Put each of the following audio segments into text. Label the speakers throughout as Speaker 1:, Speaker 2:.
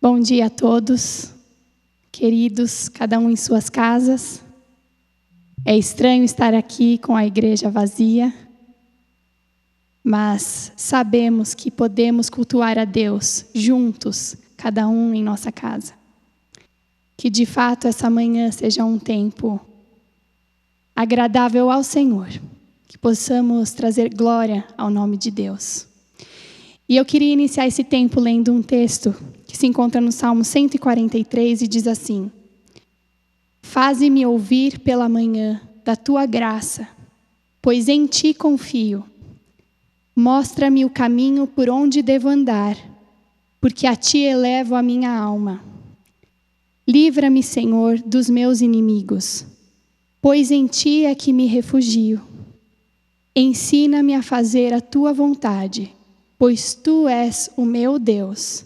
Speaker 1: Bom dia a todos, queridos, cada um em suas casas. É estranho estar aqui com a igreja vazia, mas sabemos que podemos cultuar a Deus juntos, cada um em nossa casa. Que de fato essa manhã seja um tempo agradável ao Senhor, que possamos trazer glória ao nome de Deus. E eu queria iniciar esse tempo lendo um texto que se encontra no Salmo 143 e diz assim: Faze-me ouvir pela manhã da tua graça, pois em ti confio. Mostra-me o caminho por onde devo andar, porque a ti elevo a minha alma. Livra-me, Senhor, dos meus inimigos, pois em ti é que me refugio. Ensina-me a fazer a tua vontade, pois tu és o meu Deus.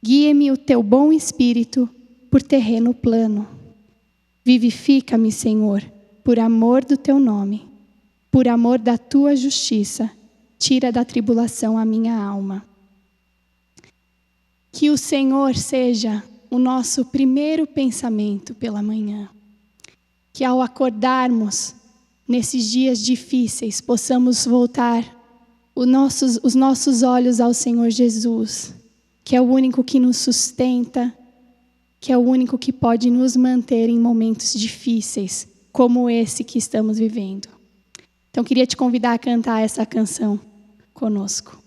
Speaker 1: Guia-me o teu bom espírito por terreno plano. Vivifica-me, Senhor, por amor do teu nome. Por amor da tua justiça, tira da tribulação a minha alma. Que o Senhor seja o nosso primeiro pensamento pela manhã. Que ao acordarmos nesses dias difíceis, possamos voltar os nossos olhos ao Senhor Jesus, que é o único que nos sustenta, que é o único que pode nos manter em momentos difíceis, como esse que estamos vivendo. Então, queria te convidar a cantar essa canção conosco.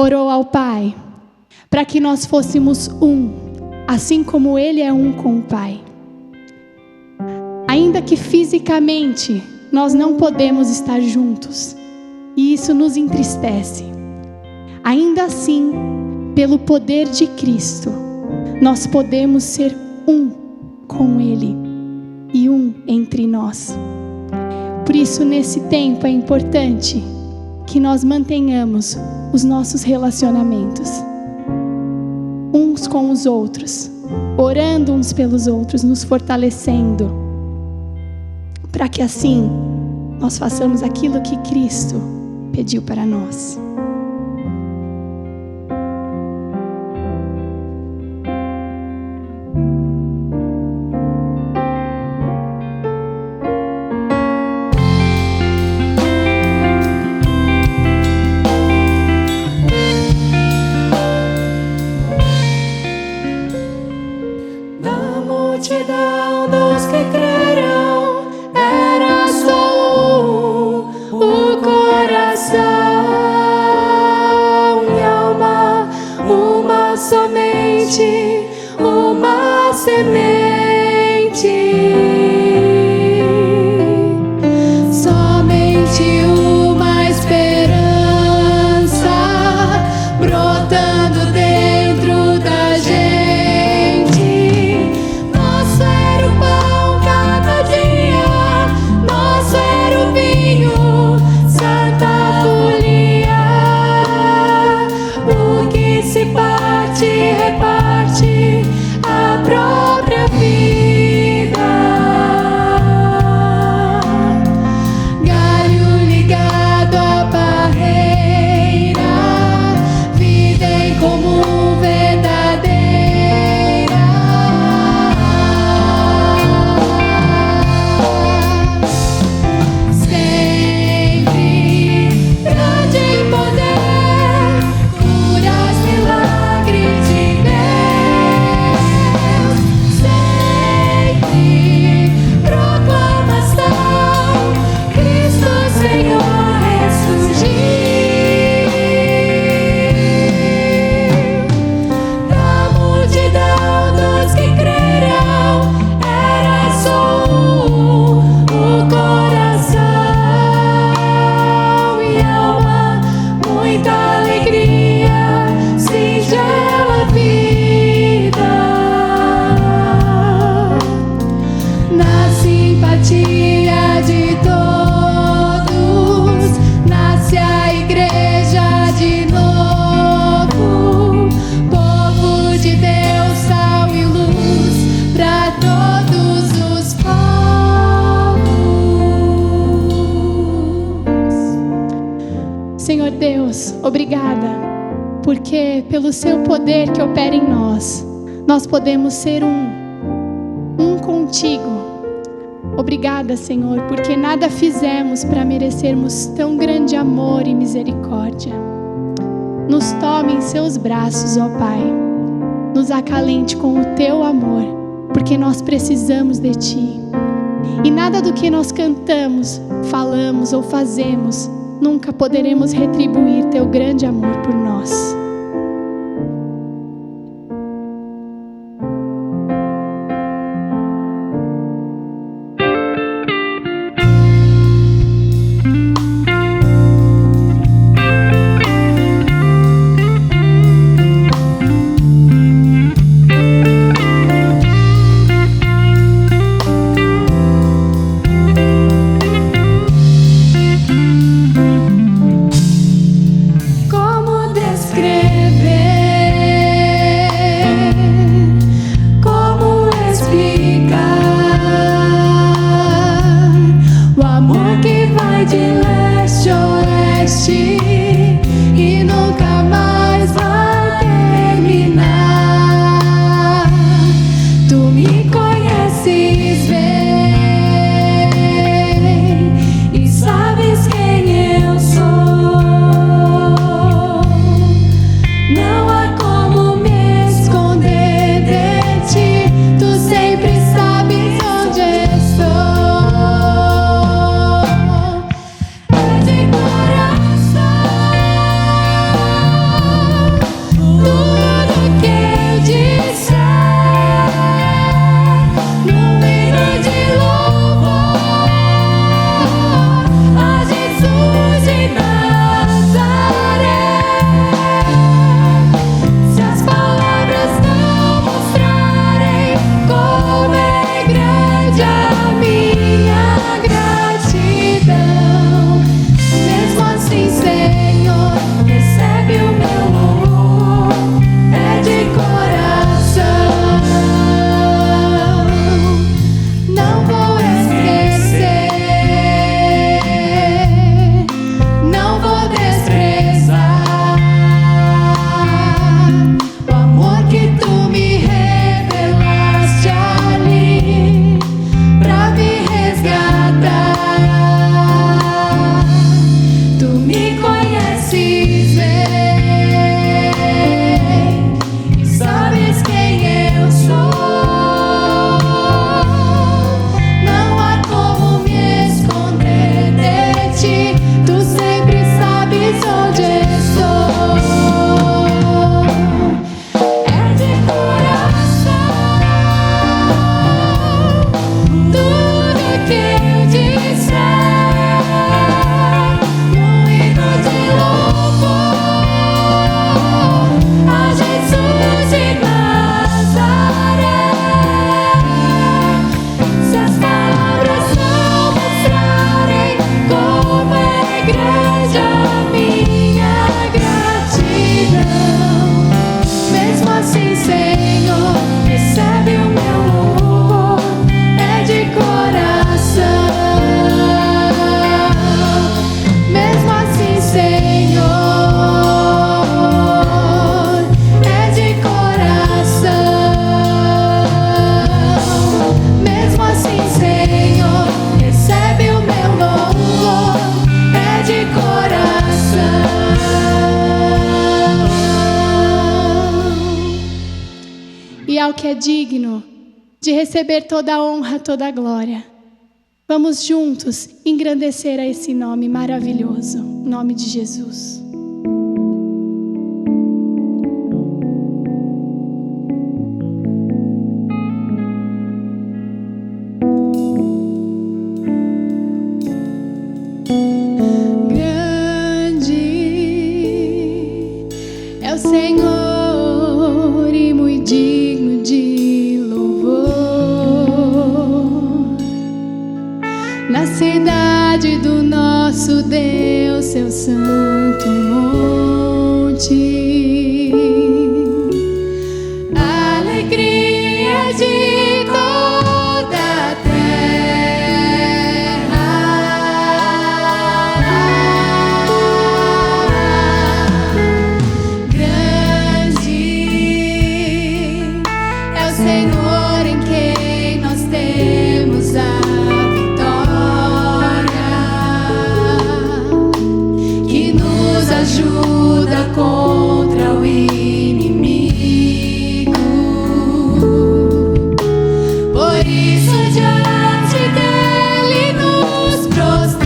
Speaker 1: orou ao Pai para que nós fôssemos um, assim como Ele é um com o Pai. Ainda que fisicamente nós não podemos estar juntos, e isso nos entristece, ainda assim, pelo poder de Cristo, nós podemos ser um com Ele e um entre nós. Por isso, nesse tempo é importante que nós mantenhamos os nossos relacionamentos uns com os outros, orando uns pelos outros, nos fortalecendo, para que assim nós façamos aquilo que Cristo pediu para nós.
Speaker 2: Multidão dos que crerão, era só o coração e alma, uma somente, uma semente, somente uma esperança brotando dentro da gente. Reparte a própria vida, galho ligado à barreira, vida em comum verdadeira, sempre grande em poder, curas, milagres de de todos, nasce a igreja de novo, povo de Deus, sal e luz para todos os povos.
Speaker 1: Senhor Deus, obrigada, porque pelo seu poder que opera em nós, nós podemos ser um contigo. Obrigada, Senhor, porque nada fizemos para merecermos tão grande amor e misericórdia. Nos tome em seus braços, ó Pai. Nos acalente com o teu amor, porque nós precisamos de ti. E nada do que nós cantamos, falamos ou fazemos, nunca poderemos retribuir teu grande amor por nós.
Speaker 2: Como
Speaker 1: ao que é digno de receber toda a honra, toda a glória. Vamos juntos engrandecer a esse nome maravilhoso, o nome de Jesus.
Speaker 2: Senhor, e muito digno de louvor, na cidade do nosso Deus, seu santo monte, alegria de toda a terra, Senhor, em quem nós temos a vitória, que nos ajuda contra o inimigo. Por isso diante dele nos prostramos.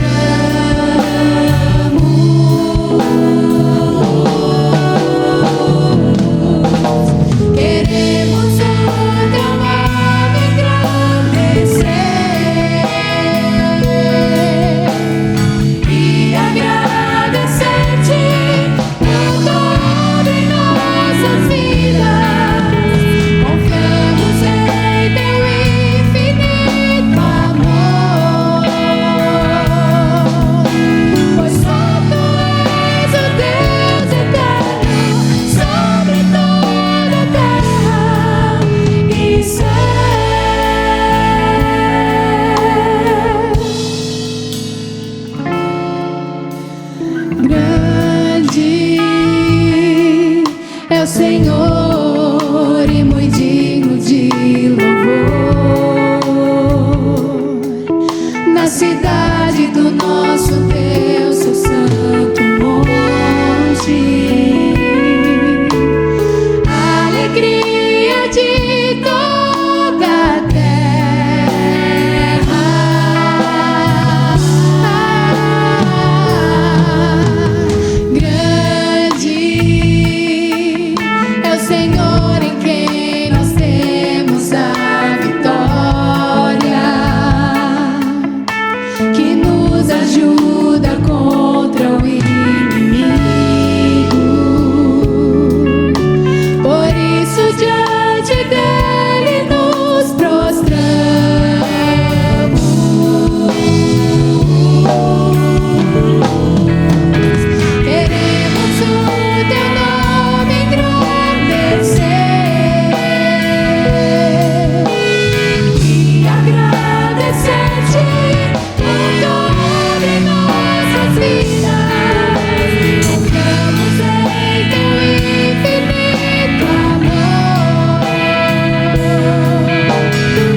Speaker 2: Queremos Senhor, e muito digno de louvor, na cidade do nosso Deus, seu santo monte, alegria de toda a terra, Senhor, em quem nós temos a vitória, que nos ajuda contra o inimigo. Por isso diante dele nos prostramos. Queremos o teu nome engrandecer e agradecer-te por toda em nossas vidas. Confiamos em teu infinito amor,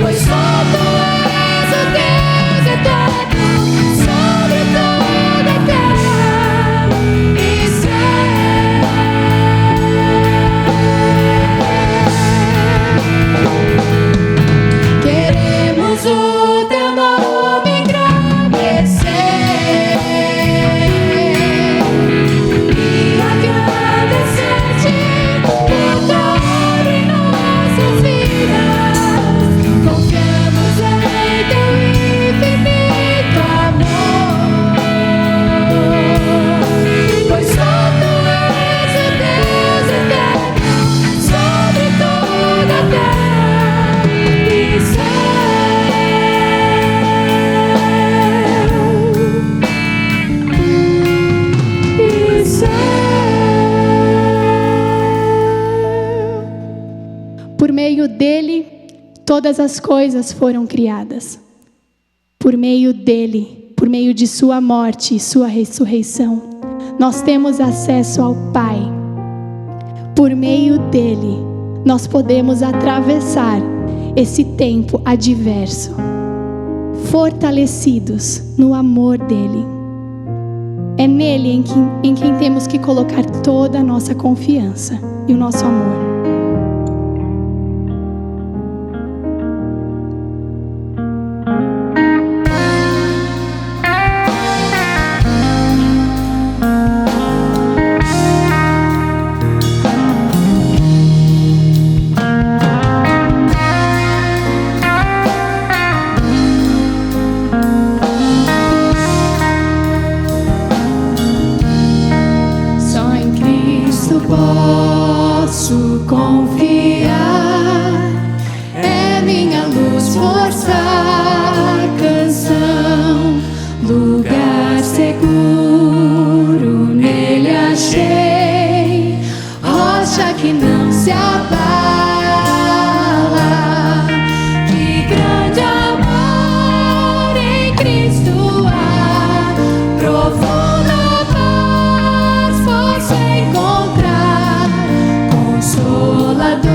Speaker 2: pois só tu és o Deus eterno sobre toda a terra e céu. Queremos o teu nome engrandecer e agradecer-te por toda em nossas vidas. Confiamos em teu infinito amor, pois só tu és o Deus eterno sobre toda a terra e céu.
Speaker 1: Por meio dele, todas as coisas foram criadas. Por meio dele, por meio de sua morte e sua ressurreição, nós temos acesso ao Pai. Por meio dele, nós podemos atravessar esse tempo adverso, fortalecidos no amor dele. É nele em quem temos que colocar toda a nossa confiança e o nosso amor.
Speaker 2: posso confiar, é minha luz, força, canção, lugar seguro nele achei, rocha que não se abala. Que grande amor em Cristo há, profunda paz posso encontrar, Consolador,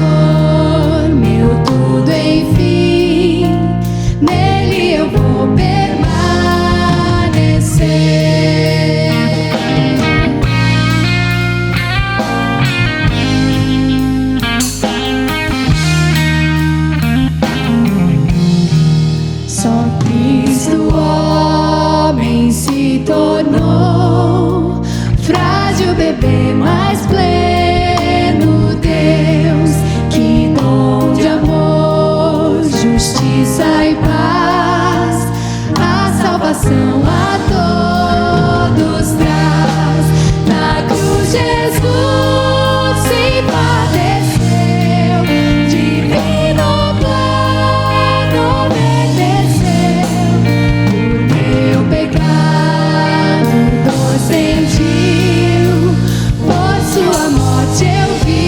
Speaker 2: meu tudo enfim, nele eu vou permanecer. Só Cristo homem se tornou, frágil bebê mais pleno Deus, que dom de amor, justiça e paz, a salvação a todos traz. Na cruz Jesus se padeceu, divino plano obedeceu, o meu pecado dor sentiu, por sua morte eu vivo.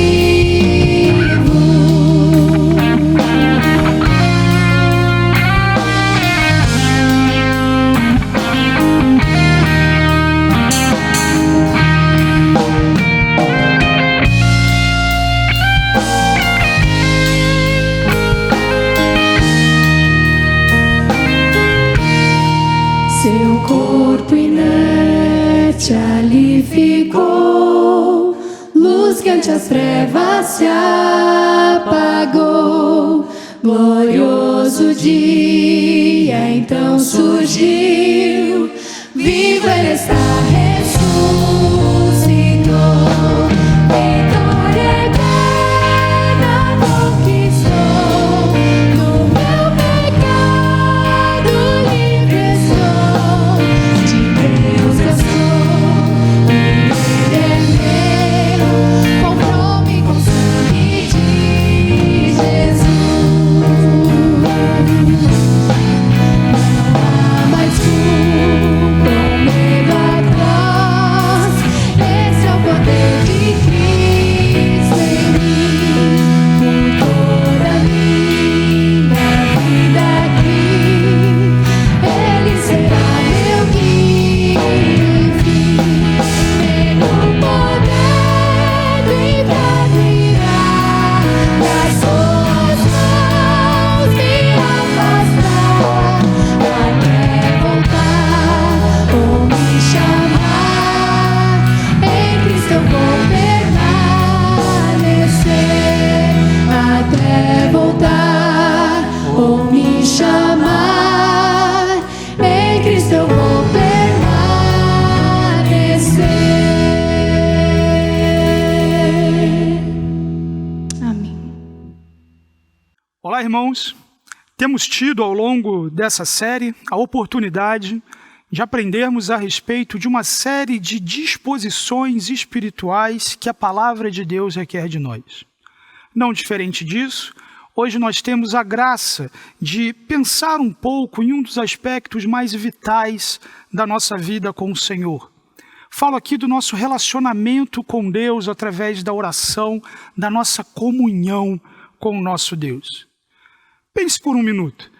Speaker 2: Seu corpo inerte ali ficou, luz que ante as trevas se apagou. Glorioso dia então surgiu, vivo ele está, ressuscitou. Vitória eterna conquistou, no meu pecado livre sou. De Deus eu sou, e Ele é meu, comprou-me com sangue de Jesus. Não há mais culpa ou medo atroz, esse é o poder de Cristo em mim. Por toda a minha vida aqui, Ele será meu guia, enfim. Pelo poder do inferno irá, das suas mãos me afastar, até voltar ou me chamar. Em Cristo eu vou permanecer, até voltar ou me chamar. Em Cristo eu vou permanecer. Amém.
Speaker 3: Olá, irmãos. Temos tido ao longo dessa série a oportunidade de aprendermos a respeito de uma série de disposições espirituais que a palavra de Deus requer de nós. Não diferente disso, hoje nós temos a graça de pensar um pouco em um dos aspectos mais vitais da nossa vida com o Senhor. Falo aqui do nosso relacionamento com Deus através da oração, da nossa comunhão com o nosso Deus. Pense por um minuto.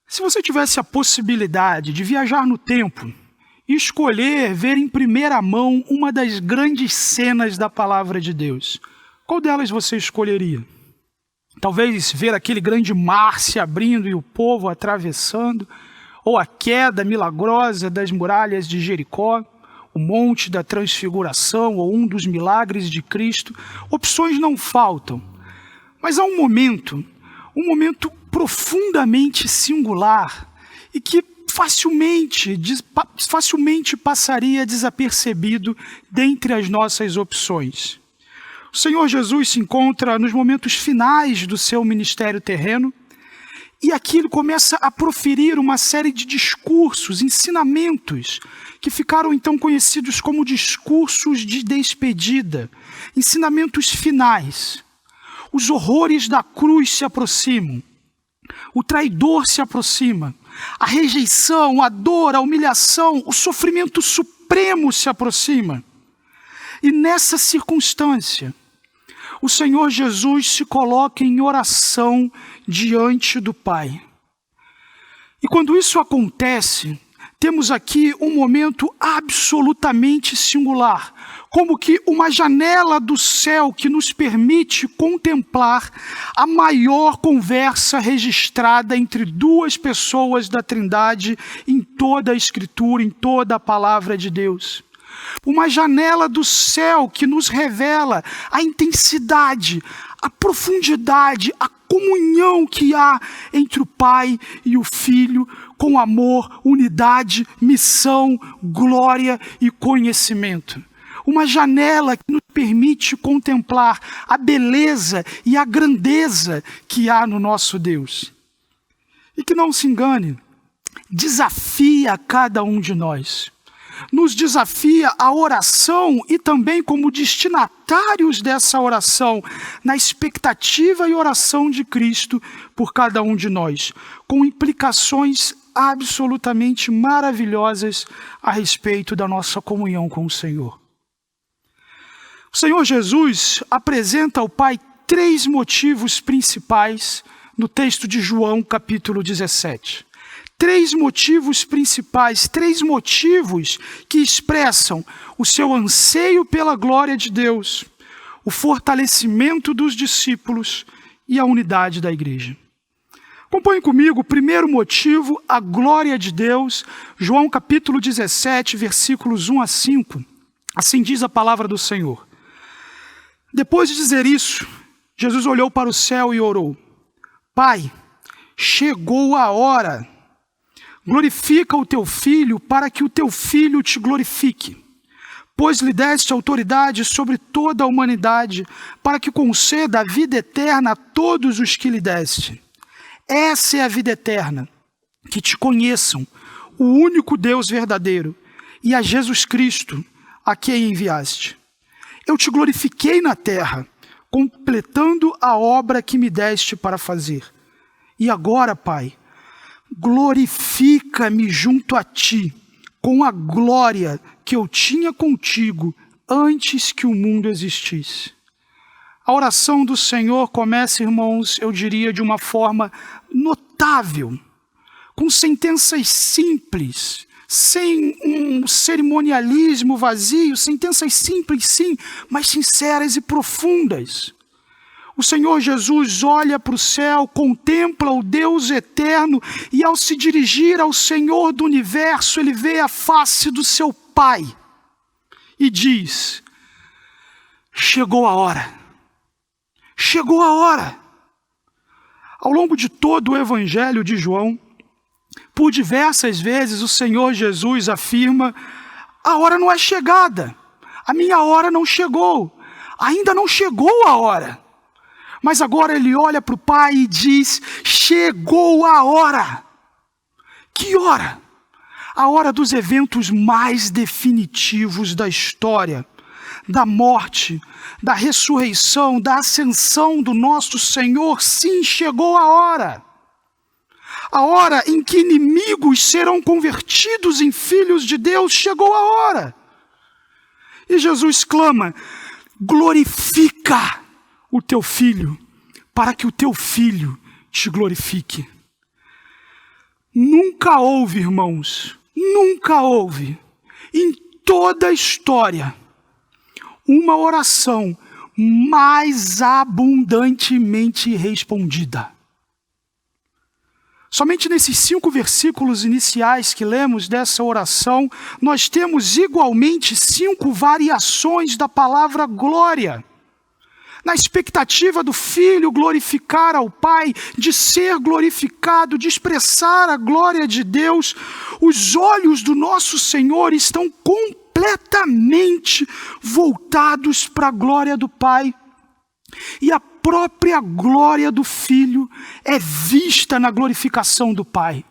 Speaker 3: Se você tivesse a possibilidade de viajar no tempo e escolher ver em primeira mão uma das grandes cenas da palavra de Deus, qual delas você escolheria? Talvez ver aquele grande mar se abrindo e o povo atravessando, ou a queda milagrosa das muralhas de Jericó, o Monte da Transfiguração ou um dos milagres de Cristo. Opções não faltam, mas há um momento profundamente singular e que facilmente passaria desapercebido dentre as nossas opções. O Senhor Jesus se encontra nos momentos finais do seu ministério terreno E aqui ele começa a proferir uma série de discursos, ensinamentos, que ficaram então conhecidos como discursos de despedida, ensinamentos finais. Os horrores da cruz se aproximam, o traidor se aproxima, a rejeição, a dor, a humilhação, o sofrimento supremo se aproxima. E nessa circunstância, o Senhor Jesus se coloca em oração diante do Pai. E quando isso acontece, temos aqui um momento absolutamente singular, como que uma janela do céu que nos permite contemplar a maior conversa registrada entre duas pessoas da Trindade em toda a Escritura, em toda a Palavra de Deus. Uma janela do céu que nos revela a intensidade, a profundidade, a comunhão que há entre o Pai e o Filho, com amor, unidade, missão, glória e conhecimento. Uma janela que nos permite contemplar a beleza e a grandeza que há no nosso Deus. E que não se engane, desafia cada um de nós. Nos desafia a oração e também como destinatários dessa oração, na expectativa e oração de Cristo por cada um de nós, com implicações absolutamente maravilhosas a respeito da nossa comunhão com o Senhor. O Senhor Jesus apresenta ao Pai 3 motivos principais no texto de João, capítulo 17. 3 motivos principais, 3 motivos que expressam o seu anseio pela glória de Deus, o fortalecimento dos discípulos e a unidade da igreja. Acompanhe comigo o primeiro motivo, a glória de Deus, João capítulo 17, versículos 1 a 5. Assim diz a palavra do Senhor. Depois de dizer isso, Jesus olhou para o céu e orou: Pai, chegou a hora. Glorifica o teu Filho, para que o teu Filho te glorifique. Pois lhe deste autoridade sobre toda a humanidade, para que conceda a vida eterna a todos os que lhe deste. Essa é a vida eterna, que te conheçam, o único Deus verdadeiro, e a Jesus Cristo, a quem enviaste. Eu te glorifiquei na terra, completando a obra que me deste para fazer. E agora, Pai, glorifica-me junto a ti, com a glória que eu tinha contigo antes que o mundo existisse. A oração do Senhor começa, irmãos, eu diria, de uma forma notável, com sentenças simples, sem um cerimonialismo vazio, sentenças simples sim, mas sinceras e profundas. O Senhor Jesus olha para o céu, contempla o Deus eterno e ao se dirigir ao Senhor do universo, ele vê a face do seu Pai e diz: chegou a hora, chegou a hora. Ao longo de todo o Evangelho de João, por diversas vezes o Senhor Jesus afirma: a hora não é chegada, a minha hora não chegou, ainda não chegou a hora. Mas agora ele olha para o Pai e diz: chegou a hora. Que hora? A hora dos eventos mais definitivos da história, da morte, da ressurreição, da ascensão do nosso Senhor. Sim, chegou a hora. A hora em que inimigos serão convertidos em filhos de Deus, chegou a hora. E Jesus clama: glorifica o teu Filho, para que o teu Filho te glorifique. Nunca houve, irmãos, nunca houve, em toda a história, uma oração mais abundantemente respondida. Somente nesses 5 versículos iniciais que lemos dessa oração, nós temos igualmente 5 variações da palavra glória. Na expectativa do Filho glorificar ao Pai, de ser glorificado, de expressar a glória de Deus, os olhos do nosso Senhor estão completamente voltados para a glória do Pai. E a própria glória do Filho é vista na glorificação do Pai.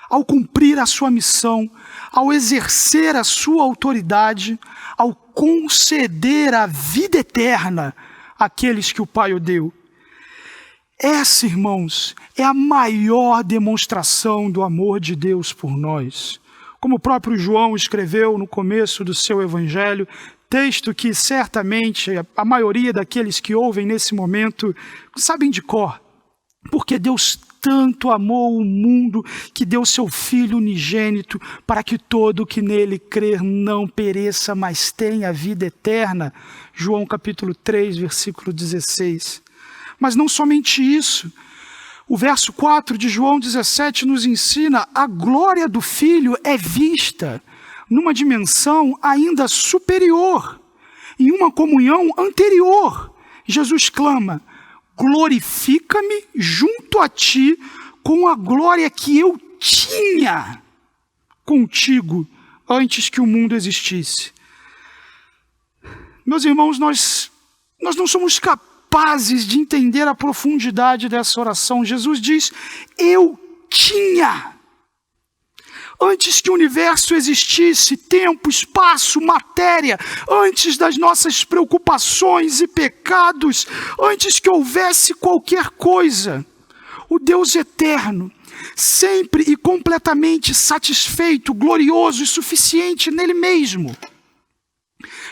Speaker 3: Ao cumprir a sua missão, ao exercer a sua autoridade, ao conceder a vida eterna àqueles que o Pai o deu. Essa, irmãos, é a maior demonstração do amor de Deus por nós. Como o próprio João escreveu no começo do seu evangelho, texto que certamente a maioria daqueles que ouvem nesse momento sabem de cor. Porque Deus tanto amou o mundo que deu seu Filho unigênito para que todo o que nele crer não pereça, mas tenha vida eterna. João capítulo 3, versículo 16. Mas não somente isso. O verso 4 de João 17 nos ensina: a glória do Filho é vista numa dimensão ainda superior, em uma comunhão anterior. Jesus clama: glorifica-me junto a ti com a glória que eu tinha contigo antes que o mundo existisse. Meus irmãos, nós não somos capazes de entender a profundidade dessa oração. Jesus diz: eu tinha. Antes que o universo existisse, tempo, espaço, matéria, antes das nossas preocupações e pecados, antes que houvesse qualquer coisa, o Deus eterno, sempre e completamente satisfeito, glorioso e suficiente nele mesmo,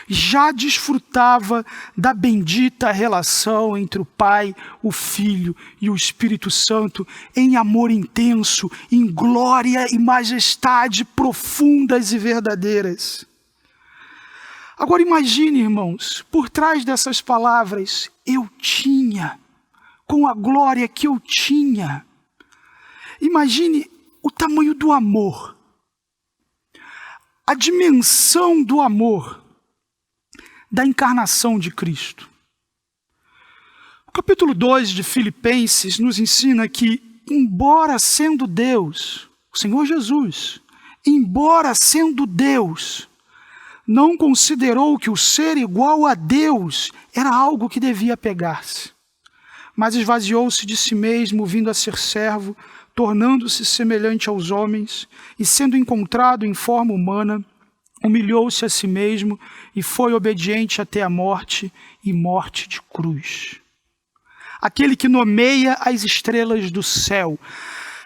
Speaker 3: já desfrutava da bendita relação entre o Pai, o Filho e o Espírito Santo em amor intenso, em glória e majestade profundas e verdadeiras. Agora imagine, irmãos, por trás dessas palavras, eu tinha, com a glória que eu tinha. Imagine o tamanho do amor, a dimensão do amor da encarnação de Cristo. O capítulo 2 de Filipenses nos ensina que, embora sendo Deus, o Senhor Jesus, embora sendo Deus, não considerou que o ser igual a Deus era algo que devia pegar-se, mas esvaziou-se de si mesmo, vindo a ser servo, tornando-se semelhante aos homens, e sendo encontrado em forma humana, humilhou-se a si mesmo e foi obediente até a morte e morte de cruz. Aquele que nomeia as estrelas do céu,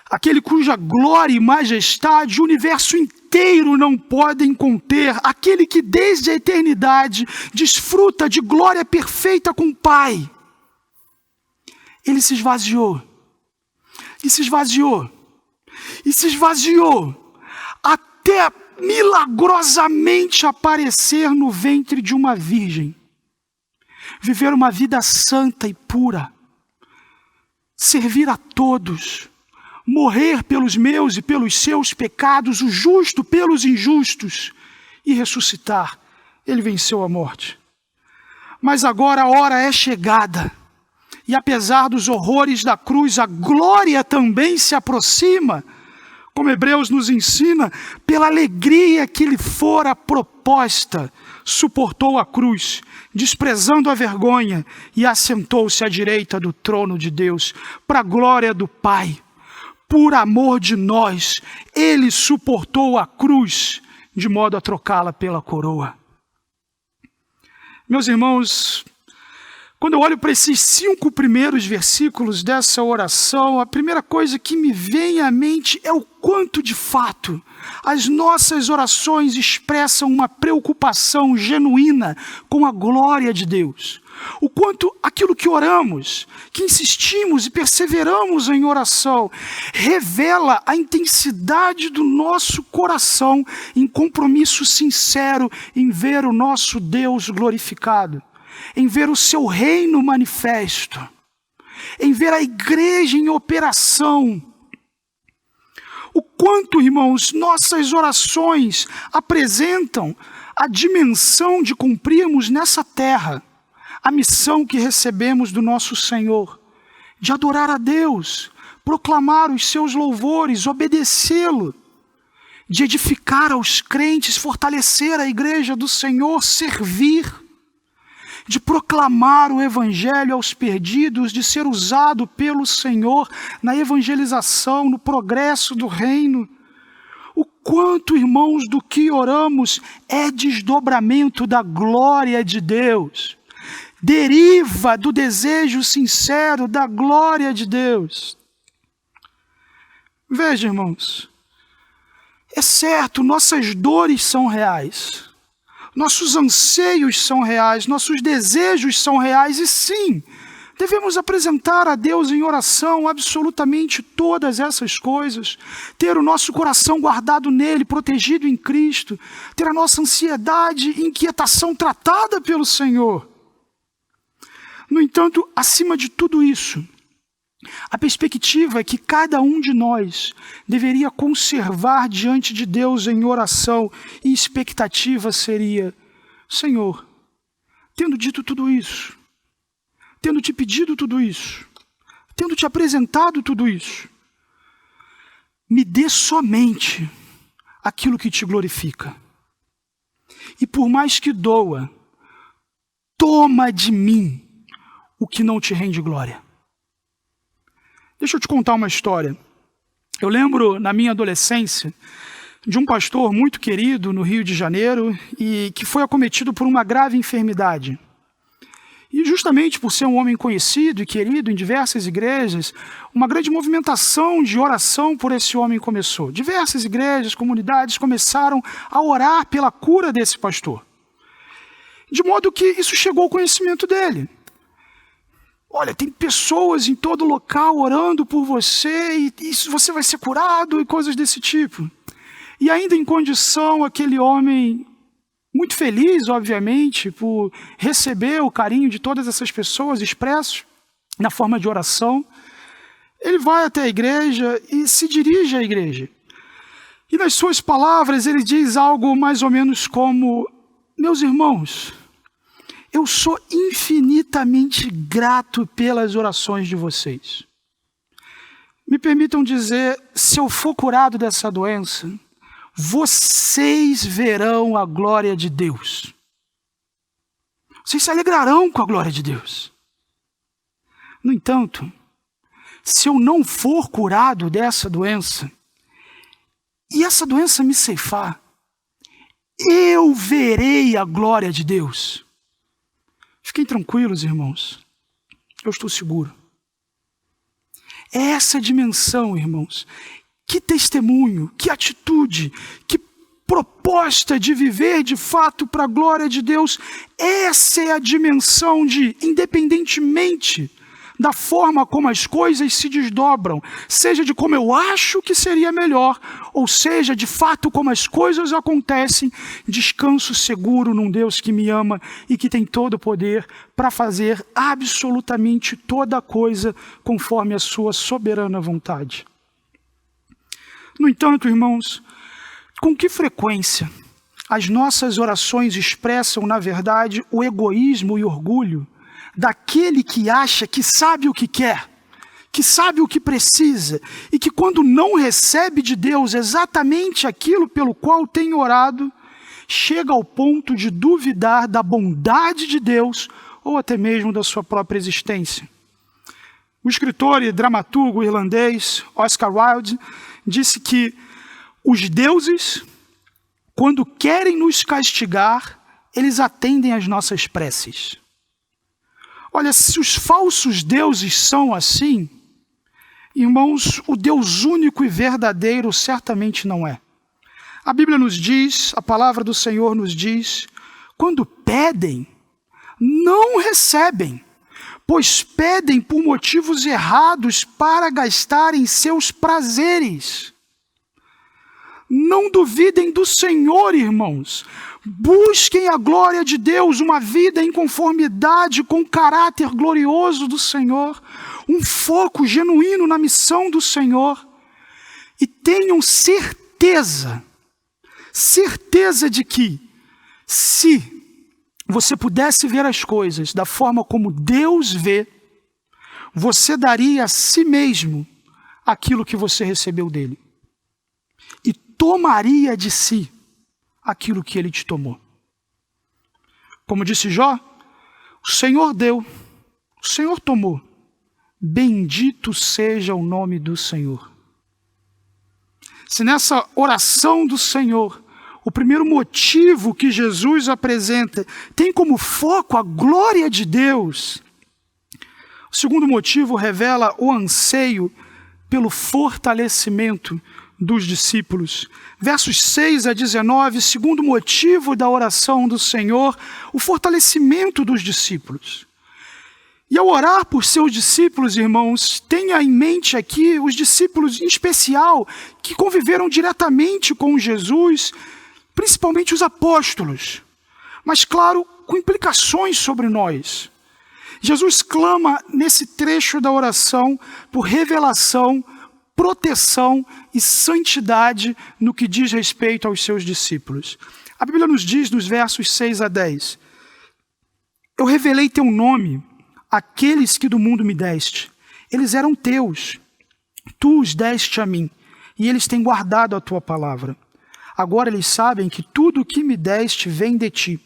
Speaker 3: aquele cuja glória e majestade o universo inteiro não podem conter, aquele que desde a eternidade desfruta de glória perfeita com o Pai. Ele se esvaziou, e se esvaziou, e se esvaziou, até milagrosamente aparecer no ventre de uma virgem, viver uma vida santa e pura, servir a todos, morrer pelos meus e pelos seus pecados, o justo pelos injustos, e ressuscitar. Ele venceu a morte. Mas agora a hora é chegada, e apesar dos horrores da cruz, a glória também se aproxima. Como Hebreus nos ensina, pela alegria que lhe fora proposta, suportou a cruz, desprezando a vergonha, e assentou-se à direita do trono de Deus, para a glória do Pai. Por amor de nós, ele suportou a cruz, de modo a trocá-la pela coroa. Meus irmãos, quando eu olho para esses 5 primeiros versículos dessa oração, a primeira coisa que me vem à mente é o quanto, de fato, as nossas orações expressam uma preocupação genuína com a glória de Deus. O quanto aquilo que oramos, que insistimos e perseveramos em oração, revela a intensidade do nosso coração em compromisso sincero em ver o nosso Deus glorificado, em ver o seu reino manifesto, em ver a igreja em operação. O quanto, irmãos, nossas orações apresentam a dimensão de cumprirmos nessa terra a missão que recebemos do nosso Senhor, de adorar a Deus, proclamar os seus louvores, obedecê-lo, de edificar aos crentes, fortalecer a igreja do Senhor, servir. de proclamar o evangelho aos perdidos, de ser usado pelo Senhor na evangelização, no progresso do reino. O quanto, irmãos, do que oramos é desdobramento da glória de Deus. Deriva do desejo sincero da glória de Deus. Veja, irmãos, é certo, nossas dores são reais, nossos anseios são reais, nossos desejos são reais, e sim, devemos apresentar a Deus em oração absolutamente todas essas coisas, ter o nosso coração guardado nele, protegido em Cristo, ter a nossa ansiedade e inquietação tratada pelo Senhor. No entanto, acima de tudo isso, a perspectiva é que cada um de nós deveria conservar diante de Deus em oração, e expectativa seria: Senhor, tendo dito tudo isso, tendo te pedido tudo isso, tendo te apresentado tudo isso, me dê somente aquilo que te glorifica. E por mais que doa, toma de mim o que não te rende glória. Deixa eu te contar uma história. Eu lembro, na minha adolescência, de um pastor muito querido no Rio de Janeiro e que foi acometido por uma grave enfermidade. E justamente por ser um homem conhecido e querido em diversas igrejas, uma grande movimentação de oração por esse homem começou. Diversas igrejas, comunidades começaram a orar pela cura desse pastor. De modo que isso chegou ao conhecimento dele. Olha, tem pessoas em todo local orando por você e você vai ser curado e coisas desse tipo. E ainda em condição, aquele homem, muito feliz, obviamente, por receber o carinho de todas essas pessoas expressos na forma de oração, ele vai até a igreja e se dirige à igreja. E nas suas palavras ele diz algo mais ou menos como: meus irmãos, eu sou infinitamente grato pelas orações de vocês. Me permitam dizer, se eu for curado dessa doença, vocês verão a glória de Deus. Vocês se alegrarão com a glória de Deus. No entanto, se eu não for curado dessa doença, e essa doença me ceifar, eu verei a glória de Deus. Fiquem tranquilos, irmãos. Eu estou seguro. É essa dimensão, irmãos. Que testemunho, que atitude, que proposta de viver de fato para a glória de Deus. Essa é a dimensão de, independentemente da forma como as coisas se desdobram, seja de como eu acho que seria melhor, ou seja, de fato como as coisas acontecem, descanso seguro num Deus que me ama e que tem todo o poder para fazer absolutamente toda coisa conforme a sua soberana vontade. No entanto, irmãos, com que frequência as nossas orações expressam, na verdade, o egoísmo e orgulho daquele que acha que sabe o que quer, que sabe o que precisa, e que quando não recebe de Deus exatamente aquilo pelo qual tem orado, chega ao ponto de duvidar da bondade de Deus ou até mesmo da sua própria existência. O escritor e dramaturgo irlandês Oscar Wilde disse que os deuses, quando querem nos castigar, eles atendem às nossas preces. Olha, se os falsos deuses são assim, irmãos, o Deus único e verdadeiro certamente não é. A Bíblia nos diz, a palavra do Senhor nos diz, quando pedem, não recebem, pois pedem por motivos errados para gastarem seus prazeres. Não duvidem do Senhor, irmãos. Busquem a glória de Deus, uma vida em conformidade com o caráter glorioso do Senhor, um foco genuíno na missão do Senhor, e tenham certeza de que, se você pudesse ver as coisas da forma como Deus vê, você daria a si mesmo aquilo que você recebeu dele, e tomaria de si aquilo que ele te tomou. Como disse Jó, O Senhor deu, o Senhor tomou. Bendito seja o nome do Senhor. Se nessa oração do Senhor, o primeiro motivo que Jesus apresenta tem como foco a glória de Deus, o segundo motivo revela o anseio pelo fortalecimento dos discípulos. Versos 6 a 19, segundo motivo da oração do Senhor, o fortalecimento dos discípulos. E ao orar por seus discípulos, irmãos, tenha em mente aqui os discípulos em especial que conviveram diretamente com Jesus, principalmente os apóstolos, mas claro, com implicações sobre nós. Jesus clama nesse trecho da oração por revelação, proteção e santidade no que diz respeito aos seus discípulos. A Bíblia nos diz nos versos 6 a 10, eu revelei teu nome àqueles que do mundo me deste. Eles eram teus, tu os deste a mim, e eles têm guardado a tua palavra. Agora eles sabem que tudo o que me deste vem de ti,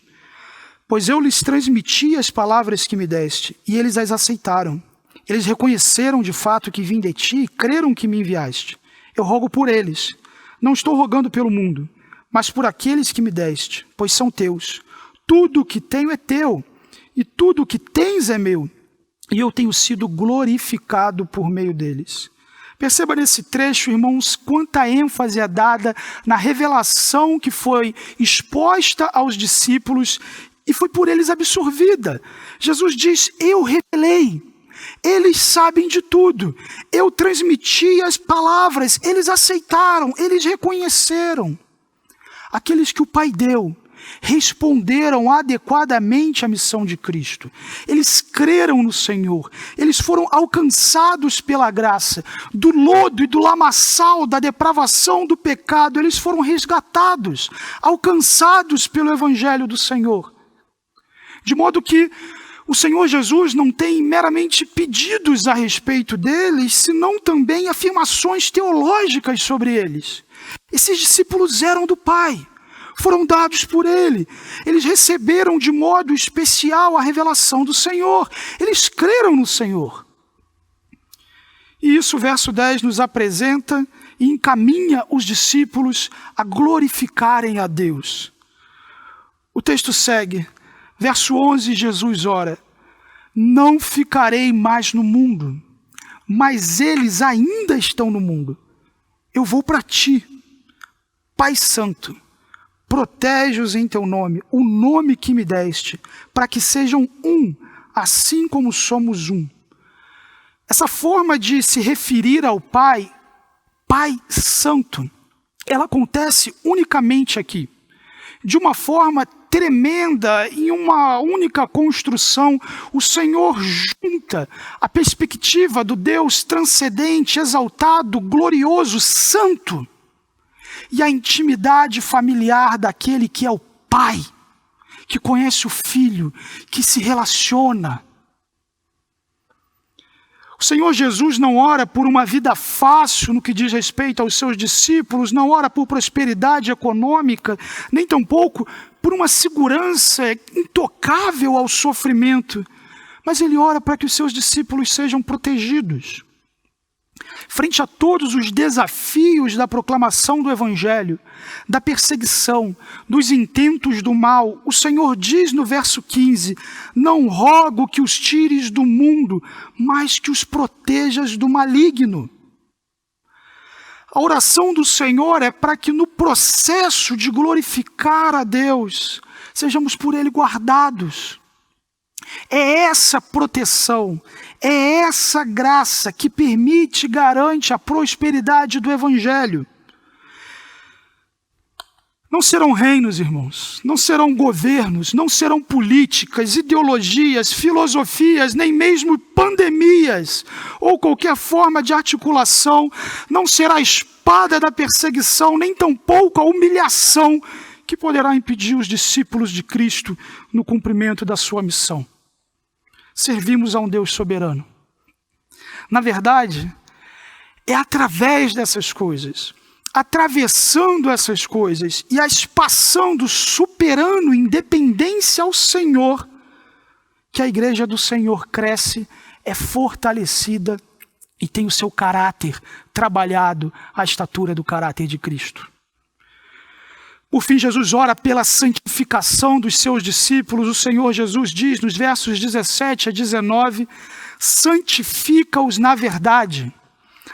Speaker 3: pois eu lhes transmiti as palavras que me deste, e eles as aceitaram. Eles reconheceram de fato que vim de ti e creram que me enviaste. Eu rogo por eles. Não estou rogando pelo mundo, mas por aqueles que me deste, pois são teus. Tudo o que tenho é teu, e tudo o que tens é meu, e eu tenho sido glorificado por meio deles. Perceba nesse trecho, irmãos, quanta ênfase é dada na revelação que foi exposta aos discípulos e foi por eles absorvida. Jesus diz, eu revelei, eles sabem de tudo, eu transmiti as palavras, eles aceitaram, eles reconheceram. Aqueles que o Pai deu, responderam adequadamente à missão de Cristo. Eles creram no Senhor. Eles foram alcançados pela graça. Do lodo e do lamaçal, da depravação do pecado, eles foram resgatados, alcançados pelo Evangelho do Senhor. De modo que o Senhor Jesus não tem meramente pedidos a respeito deles, senão também afirmações teológicas sobre eles. Esses discípulos eram do Pai. Foram dados por Ele. Eles receberam de modo especial a revelação do Senhor. Eles creram no Senhor. E isso, o verso 10 nos apresenta e encaminha os discípulos a glorificarem a Deus. O texto segue. Verso 11, Jesus ora, não ficarei mais no mundo, mas eles ainda estão no mundo. Eu vou para ti, Pai Santo. Protege-os em teu nome, o nome que me deste, para que sejam um, assim como somos um. Essa forma de se referir ao Pai, Pai Santo, ela acontece unicamente aqui. De uma forma tremenda, em uma única construção, o Senhor junta a perspectiva do Deus transcendente, exaltado, glorioso, santo, e a intimidade familiar daquele que é o Pai, que conhece o Filho, que se relaciona. O Senhor Jesus não ora por uma vida fácil no que diz respeito aos seus discípulos, não ora por prosperidade econômica, nem tampouco por uma segurança intocável ao sofrimento, mas Ele ora para que os seus discípulos sejam protegidos. Frente a todos os desafios da proclamação do Evangelho, da perseguição, dos intentos do mal, o Senhor diz no verso 15, não rogo que os tires do mundo, mas que os protejas do maligno. A oração do Senhor é para que no processo de glorificar a Deus, sejamos por Ele guardados. É essa proteção, é essa graça que permite e garante a prosperidade do Evangelho. Não serão reinos, irmãos, não serão governos, não serão políticas, ideologias, filosofias, nem mesmo pandemias ou qualquer forma de articulação, não será a espada da perseguição, nem tampouco a humilhação que poderá impedir os discípulos de Cristo no cumprimento da sua missão. Servimos a um Deus soberano. Na verdade, é através dessas coisas, atravessando essas coisas e as passando, superando independência ao Senhor, que a igreja do Senhor cresce, é fortalecida e tem o seu caráter trabalhado à estatura do caráter de Cristo. Por fim, Jesus ora pela santificação dos seus discípulos. O Senhor Jesus diz nos versos 17 a 19, santifica-os na verdade.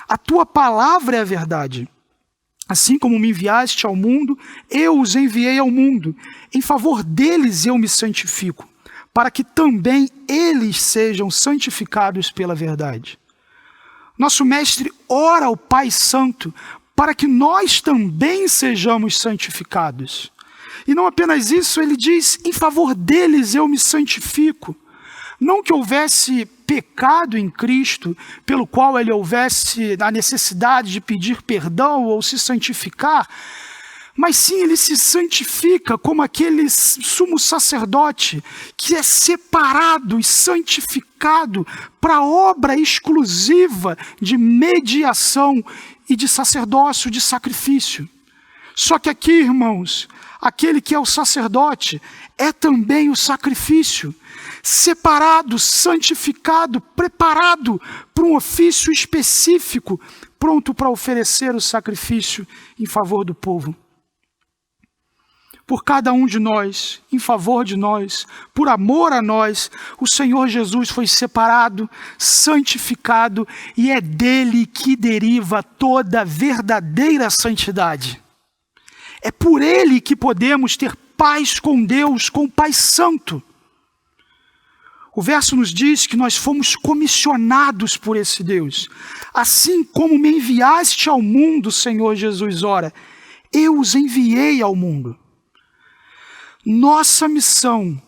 Speaker 3: A tua palavra é a verdade. Assim como me enviaste ao mundo, eu os enviei ao mundo. Em favor deles eu me santifico, para que também eles sejam santificados pela verdade. Nosso mestre ora ao Pai Santo para que nós também sejamos santificados. E não apenas isso, ele diz, em favor deles eu me santifico. Não que houvesse pecado em Cristo, pelo qual ele houvesse a necessidade de pedir perdão ou se santificar, mas sim ele se santifica como aquele sumo sacerdote que é separado e santificado para a obra exclusiva de mediação e de sacerdócio, de sacrifício. Só que aqui, irmãos, aquele que é o sacerdote é também o sacrifício, separado, santificado, preparado para um ofício específico, pronto para oferecer o sacrifício em favor do povo. Por cada um de nós, em favor de nós, por amor a nós, o Senhor Jesus foi separado, santificado, e é dele que deriva toda verdadeira santidade. É por ele que podemos ter paz com Deus, com o Pai Santo. O verso nos diz que nós fomos comissionados por esse Deus. Assim como me enviaste ao mundo, Senhor Jesus, ora, eu os enviei ao mundo. Nossa missão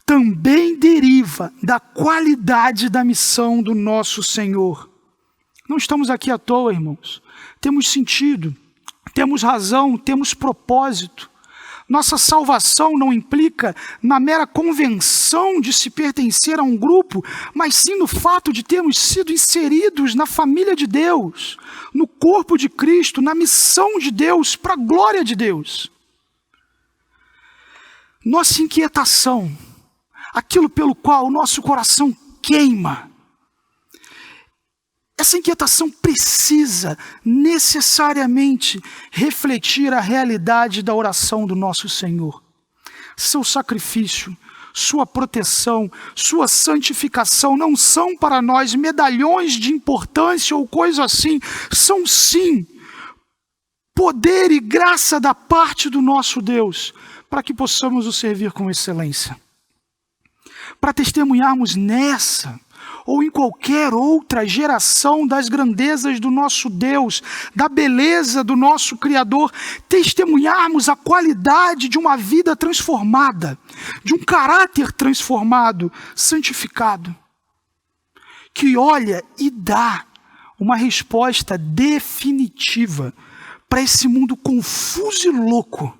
Speaker 3: também deriva da qualidade da missão do nosso Senhor. Não estamos aqui à toa, irmãos. Temos sentido, temos razão, temos propósito. Nossa salvação não implica na mera convenção de se pertencer a um grupo, mas sim no fato de termos sido inseridos na família de Deus, no corpo de Cristo, na missão de Deus, para a glória de Deus. Nossa inquietação, aquilo pelo qual o nosso coração queima, essa inquietação precisa necessariamente refletir a realidade da oração do nosso Senhor. Seu sacrifício, sua proteção, sua santificação não são para nós medalhões de importância ou coisa assim, são sim poder e graça da parte do nosso Deus, para que possamos o servir com excelência. Para testemunharmos nessa ou em qualquer outra geração das grandezas do nosso Deus, da beleza do nosso Criador, testemunharmos a qualidade de uma vida transformada, de um caráter transformado, santificado, que olha e dá uma resposta definitiva para esse mundo confuso e louco,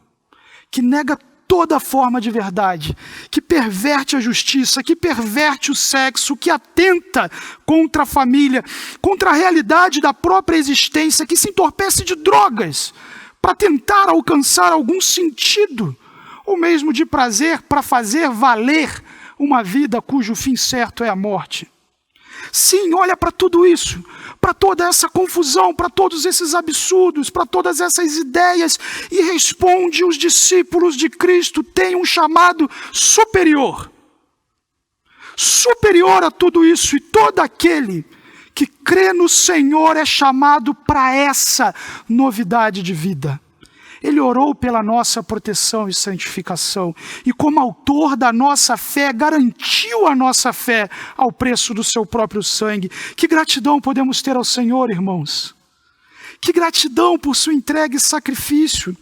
Speaker 3: que nega toda forma de verdade, que perverte a justiça, que perverte o sexo, que atenta contra a família, contra a realidade da própria existência, que se entorpece de drogas para tentar alcançar algum sentido, ou mesmo de prazer para fazer valer uma vida cujo fim certo é a morte. Sim, olha para tudo isso, para toda essa confusão, para todos esses absurdos, para todas essas ideias, e responde: os discípulos de Cristo têm um chamado superior. Superior a tudo isso, e todo aquele que crê no Senhor é chamado para essa novidade de vida. Ele orou pela nossa proteção e santificação, e como autor da nossa fé, garantiu a nossa fé ao preço do seu próprio sangue. Que gratidão podemos ter ao Senhor, irmãos. Que gratidão por sua entrega e sacrifício.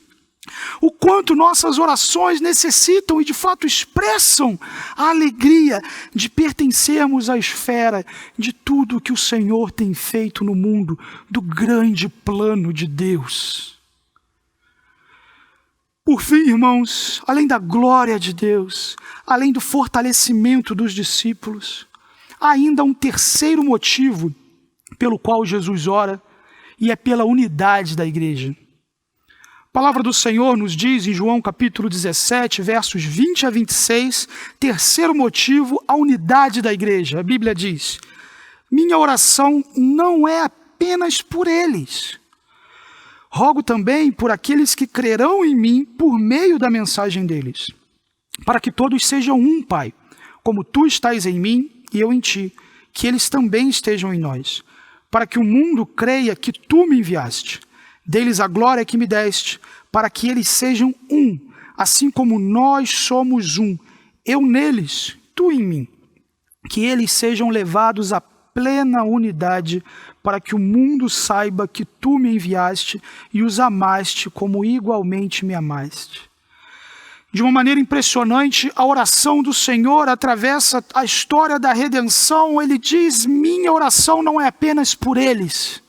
Speaker 3: O quanto nossas orações necessitam e de fato expressam a alegria de pertencermos à esfera de tudo que o Senhor tem feito no mundo, do grande plano de Deus. Por fim, irmãos, além da glória de Deus, além do fortalecimento dos discípulos, há ainda um terceiro motivo pelo qual Jesus ora, e é pela unidade da igreja. A palavra do Senhor nos diz em João capítulo 17, versos 20 a 26, terceiro motivo, a unidade da igreja. A Bíblia diz: minha oração não é apenas por eles. Rogo também por aqueles que crerão em mim por meio da mensagem deles, para que todos sejam um, Pai, como tu estás em mim e eu em ti, que eles também estejam em nós, para que o mundo creia que tu me enviaste. Deles a glória que me deste, para que eles sejam um, assim como nós somos um, eu neles, tu em mim, que eles sejam levados à plena unidade, para que o mundo saiba que tu me enviaste e os amaste como igualmente me amaste. De uma maneira impressionante, a oração do Senhor atravessa a história da redenção. Ele diz: minha oração não é apenas por eles.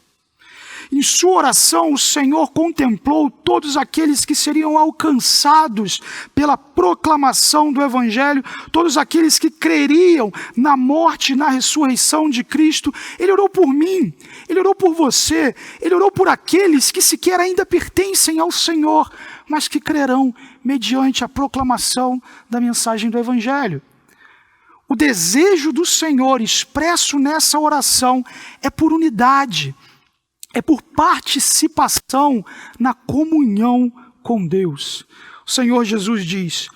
Speaker 3: Em sua oração, o Senhor contemplou todos aqueles que seriam alcançados pela proclamação do Evangelho, todos aqueles que creriam na morte e na ressurreição de Cristo. Ele orou por mim, Ele orou por você, Ele orou por aqueles que sequer ainda pertencem ao Senhor, mas que crerão mediante a proclamação da mensagem do Evangelho. O desejo do Senhor expresso nessa oração é por unidade, é por participação na comunhão com Deus. O Senhor Jesus diz: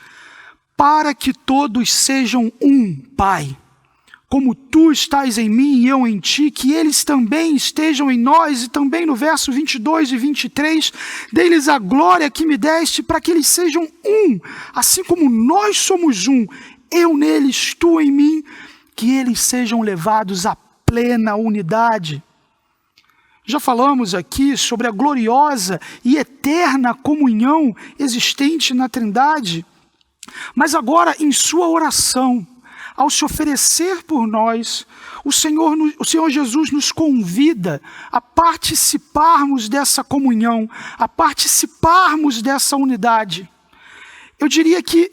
Speaker 3: para que todos sejam um, Pai, como tu estás em mim e eu em ti, que eles também estejam em nós. E também no verso 22 e 23, deles a glória que me deste, para que eles sejam um, assim como nós somos um, eu neles, tu em mim, que eles sejam levados à plena unidade. Já falamos aqui sobre a gloriosa e eterna comunhão existente na Trindade, mas agora em sua oração, ao se oferecer por nós, o Senhor Jesus nos convida a participarmos dessa comunhão, a participarmos dessa unidade. Eu diria que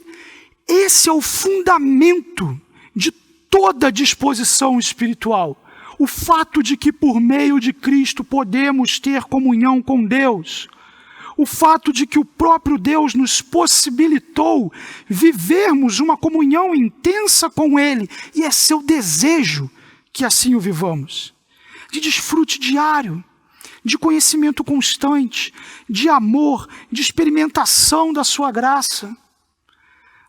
Speaker 3: esse é o fundamento de toda disposição espiritual. O fato de que por meio de Cristo podemos ter comunhão com Deus. O fato de que o próprio Deus nos possibilitou vivermos uma comunhão intensa com Ele. E é seu desejo que assim o vivamos. De desfrute diário, de conhecimento constante, de amor, de experimentação da sua graça.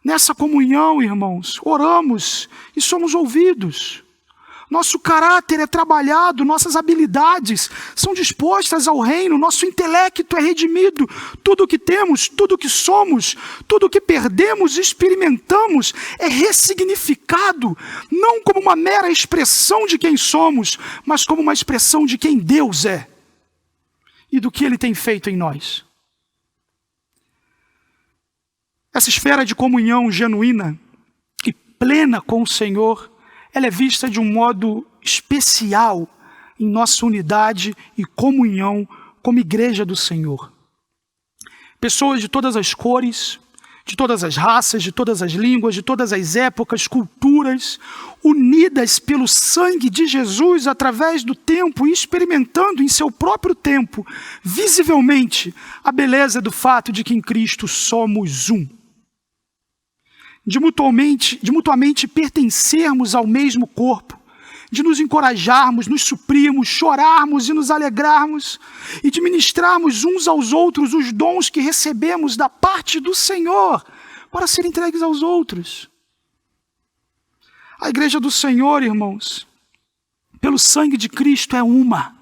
Speaker 3: Nessa comunhão, irmãos, oramos e somos ouvidos. Nosso caráter é trabalhado, nossas habilidades são dispostas ao reino, nosso intelecto é redimido. Tudo o que temos, tudo o que somos, tudo o que perdemos e experimentamos é ressignificado, não como uma mera expressão de quem somos, mas como uma expressão de quem Deus é e do que Ele tem feito em nós. Essa esfera de comunhão genuína e plena com o Senhor, ela é vista de um modo especial em nossa unidade e comunhão como igreja do Senhor. Pessoas de todas as cores, de todas as raças, de todas as línguas, de todas as épocas, culturas, unidas pelo sangue de Jesus através do tempo e experimentando em seu próprio tempo, visivelmente, a beleza do fato de que em Cristo somos um. De mutuamente pertencermos ao mesmo corpo, de nos encorajarmos, nos suprirmos, chorarmos e nos alegrarmos, e de ministrarmos uns aos outros os dons que recebemos da parte do Senhor, para serem entregues aos outros. A igreja do Senhor, irmãos, pelo sangue de Cristo é uma,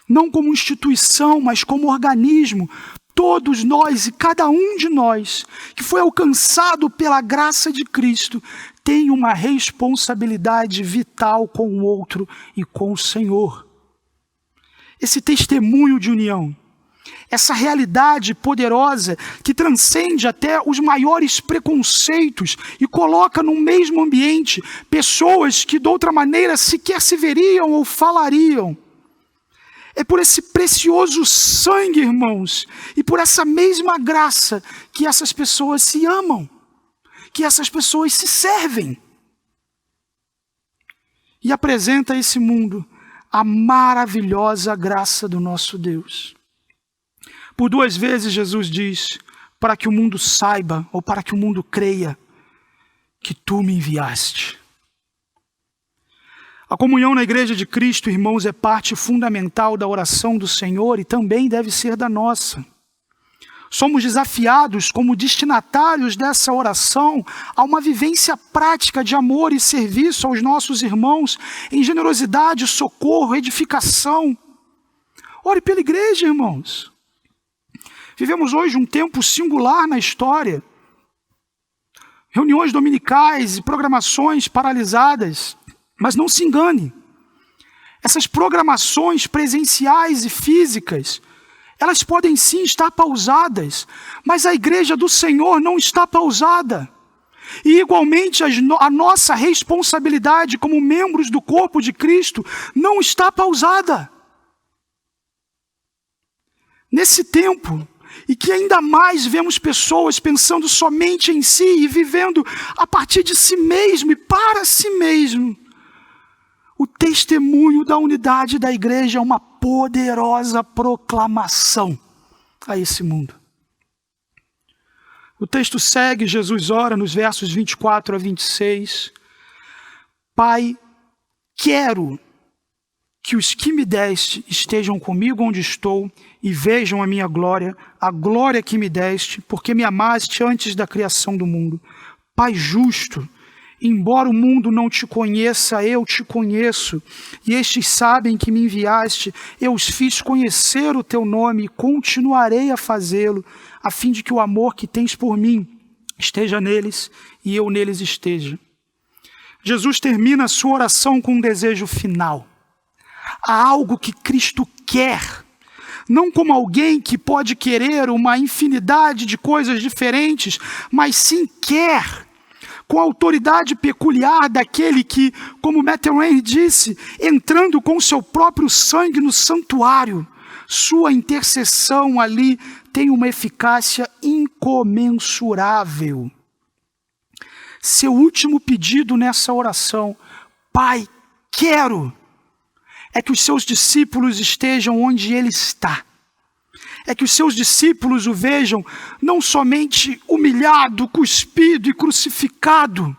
Speaker 3: não como instituição, mas como organismo. Todos nós e cada um de nós que foi alcançado pela graça de Cristo tem uma responsabilidade vital com o outro e com o Senhor. Esse testemunho de união, essa realidade poderosa que transcende até os maiores preconceitos e coloca no mesmo ambiente pessoas que de outra maneira sequer se veriam ou falariam. É por esse precioso sangue, irmãos, e por essa mesma graça que essas pessoas se amam, que essas pessoas se servem. E apresenta a esse mundo a maravilhosa graça do nosso Deus. Por 2 vezes Jesus diz, para que o mundo saiba, ou para que o mundo creia, que tu me enviaste. A comunhão na Igreja de Cristo, irmãos, é parte fundamental da oração do Senhor e também deve ser da nossa. Somos desafiados como destinatários dessa oração a uma vivência prática de amor e serviço aos nossos irmãos em generosidade, socorro, edificação. Ore pela igreja, irmãos. Vivemos hoje um tempo singular na história. Reuniões dominicais e programações paralisadas. Mas não se engane, essas programações presenciais e físicas, elas podem sim estar pausadas, mas a igreja do Senhor não está pausada. E igualmente a nossa responsabilidade como membros do corpo de Cristo não está pausada. Nesse tempo, e que ainda mais vemos pessoas pensando somente em si e vivendo a partir de si mesmo e para si mesmo, o testemunho da unidade da igreja é uma poderosa proclamação a esse mundo. O texto segue, Jesus ora nos versos 24 a 26. Pai, quero que os que me deste estejam comigo onde estou e vejam a minha glória, a glória que me deste, porque me amaste antes da criação do mundo. Pai justo, embora o mundo não te conheça, eu te conheço, e estes sabem que me enviaste, eu os fiz conhecer o teu nome e continuarei a fazê-lo, a fim de que o amor que tens por mim esteja neles e eu neles esteja. Jesus termina a sua oração com um desejo final. Há algo que Cristo quer, não como alguém que pode querer uma infinidade de coisas diferentes, mas sim quer, com a autoridade peculiar daquele que, como Matthew Henry disse, entrando com seu próprio sangue no santuário, sua intercessão ali tem uma eficácia incomensurável. Seu último pedido nessa oração, Pai, quero, é que os seus discípulos estejam onde ele está. É que os seus discípulos o vejam não somente humilhado, cuspido e crucificado,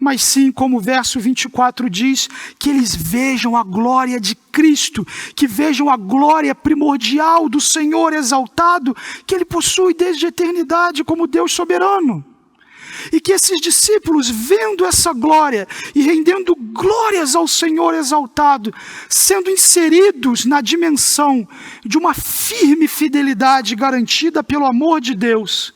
Speaker 3: mas sim, como o verso 24 diz, que eles vejam a glória de Cristo, que vejam a glória primordial do Senhor exaltado, que ele possui desde a eternidade como Deus soberano. E que esses discípulos, vendo essa glória e rendendo glórias ao Senhor exaltado, sendo inseridos na dimensão de uma firme fidelidade garantida pelo amor de Deus,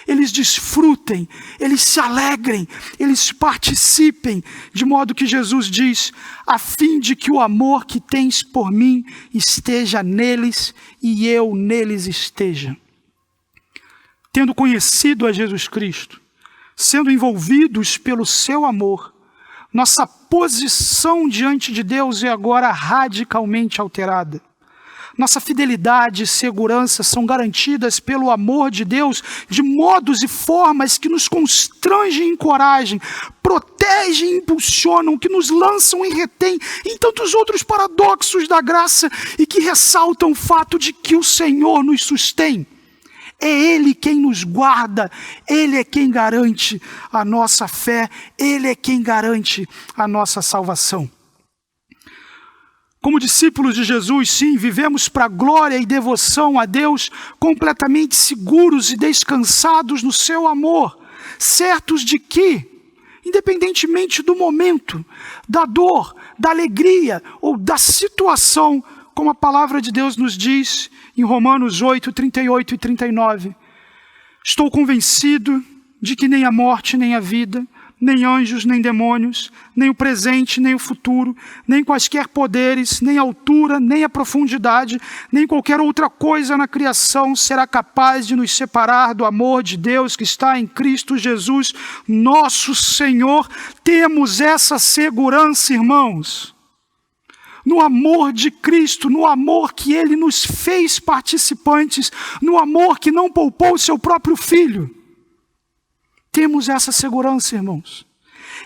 Speaker 3: eles desfrutem, eles se alegrem, eles participem, de modo que Jesus diz, a fim de que o amor que tens por mim esteja neles e eu neles esteja. Tendo conhecido a Jesus Cristo, sendo envolvidos pelo seu amor, nossa posição diante de Deus é agora radicalmente alterada. Nossa fidelidade e segurança são garantidas pelo amor de Deus de modos e formas que nos constrangem e encorajam, protegem e impulsionam, que nos lançam e retêm em tantos outros paradoxos da graça e que ressaltam o fato de que o Senhor nos sustém. É Ele quem nos guarda, Ele é quem garante a nossa fé, Ele é quem garante a nossa salvação. Como discípulos de Jesus, sim, vivemos para glória e devoção a Deus, completamente seguros e descansados no seu amor, certos de que, independentemente do momento, da dor, da alegria ou da situação, como a palavra de Deus nos diz em Romanos 8, 38 e 39, estou convencido de que nem a morte, nem a vida, nem anjos, nem demônios, nem o presente, nem o futuro, nem quaisquer poderes, nem a altura, nem a profundidade, nem qualquer outra coisa na criação será capaz de nos separar do amor de Deus que está em Cristo Jesus, nosso Senhor. Temos essa segurança, irmãos, no amor de Cristo, no amor que Ele nos fez participantes, no amor que não poupou o seu próprio Filho. Temos essa segurança, irmãos.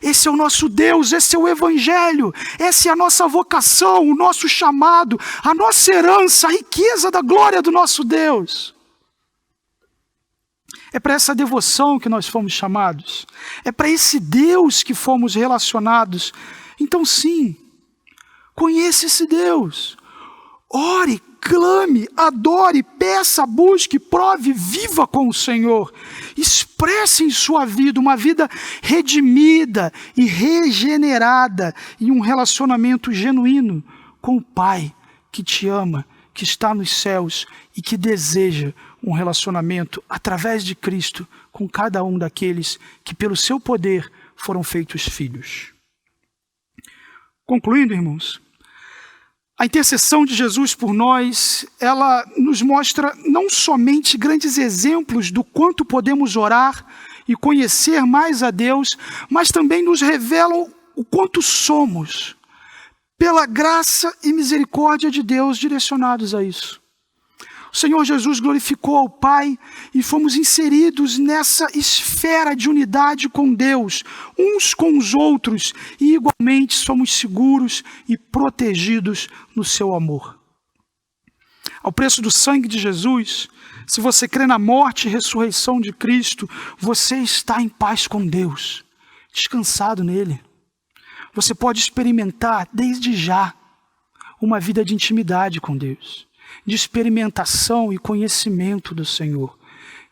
Speaker 3: Esse é o nosso Deus, esse é o Evangelho, essa é a nossa vocação, o nosso chamado, a nossa herança, a riqueza da glória do nosso Deus. É para essa devoção que nós fomos chamados, é para esse Deus que fomos relacionados. Então sim, conheça esse Deus, ore, clame, adore, peça, busque, prove, viva com o Senhor. Expresse em sua vida uma vida redimida e regenerada em um relacionamento genuíno com o Pai que te ama, que está nos céus e que deseja um relacionamento através de Cristo com cada um daqueles que pelo seu poder foram feitos filhos. Concluindo, irmãos, a intercessão de Jesus por nós, ela nos mostra não somente grandes exemplos do quanto podemos orar e conhecer mais a Deus, mas também nos revelam o quanto somos, pela graça e misericórdia de Deus, direcionados a isso. O Senhor Jesus glorificou ao Pai e fomos inseridos nessa esfera de unidade com Deus, uns com os outros, e igualmente somos seguros e protegidos no seu amor. Ao preço do sangue de Jesus, se você crê na morte e ressurreição de Cristo, você está em paz com Deus, descansado nele. Você pode experimentar desde já uma vida de intimidade com Deus, de experimentação e conhecimento do Senhor,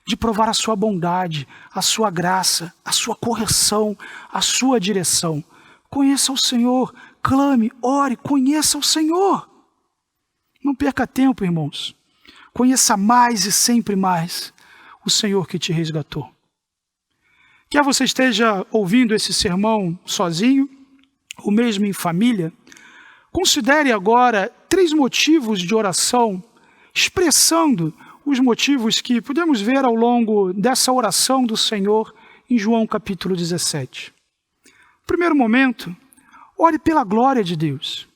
Speaker 3: de provar a sua bondade, a sua graça, a sua correção, a sua direção. Conheça o Senhor, clame, ore, conheça o Senhor. Não perca tempo, irmãos. Conheça mais e sempre mais o Senhor que te resgatou. Quer você esteja ouvindo esse sermão sozinho, ou mesmo em família, considere agora 3 motivos de oração, expressando os motivos que podemos ver ao longo dessa oração do Senhor em João capítulo 17. Primeiro momento, ore pela glória de Deus.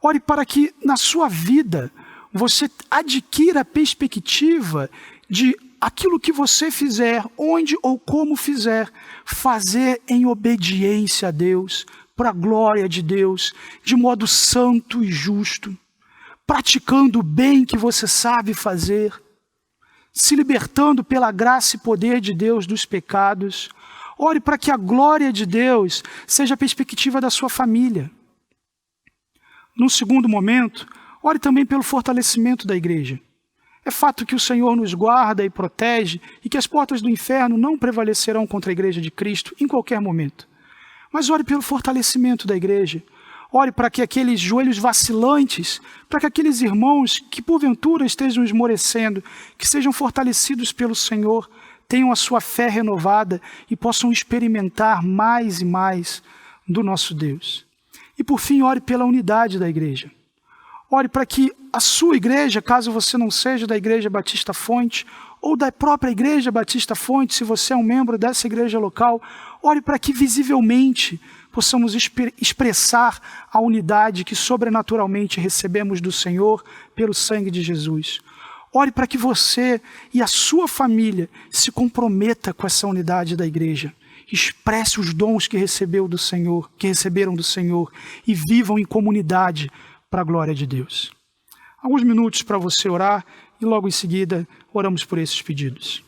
Speaker 3: Ore para que na sua vida você adquira a perspectiva de aquilo que você fizer, onde ou como fizer, fazer em obediência a Deus, para a glória de Deus, de modo santo e justo, praticando o bem que você sabe fazer, se libertando pela graça e poder de Deus dos pecados. Ore para que a glória de Deus seja a perspectiva da sua família. Num segundo momento, ore também pelo fortalecimento da igreja. É fato que o Senhor nos guarda e protege e que as portas do inferno não prevalecerão contra a igreja de Cristo em qualquer momento. Mas ore pelo fortalecimento da igreja. Ore para que aqueles joelhos vacilantes, para que aqueles irmãos que porventura estejam esmorecendo, que sejam fortalecidos pelo Senhor, tenham a sua fé renovada e possam experimentar mais e mais do nosso Deus. E por fim, ore pela unidade da igreja. Ore para que a sua igreja, caso você não seja da Igreja Batista Fonte, ou da própria Igreja Batista Fonte, se você é um membro dessa igreja local, ore para que visivelmente possamos expressar a unidade que sobrenaturalmente recebemos do Senhor pelo sangue de Jesus. Ore para que você e a sua família se comprometa com essa unidade da igreja. Expresse os dons que receberam do Senhor e vivam em comunidade para a glória de Deus. Alguns minutos para você orar e logo em seguida oramos por esses pedidos.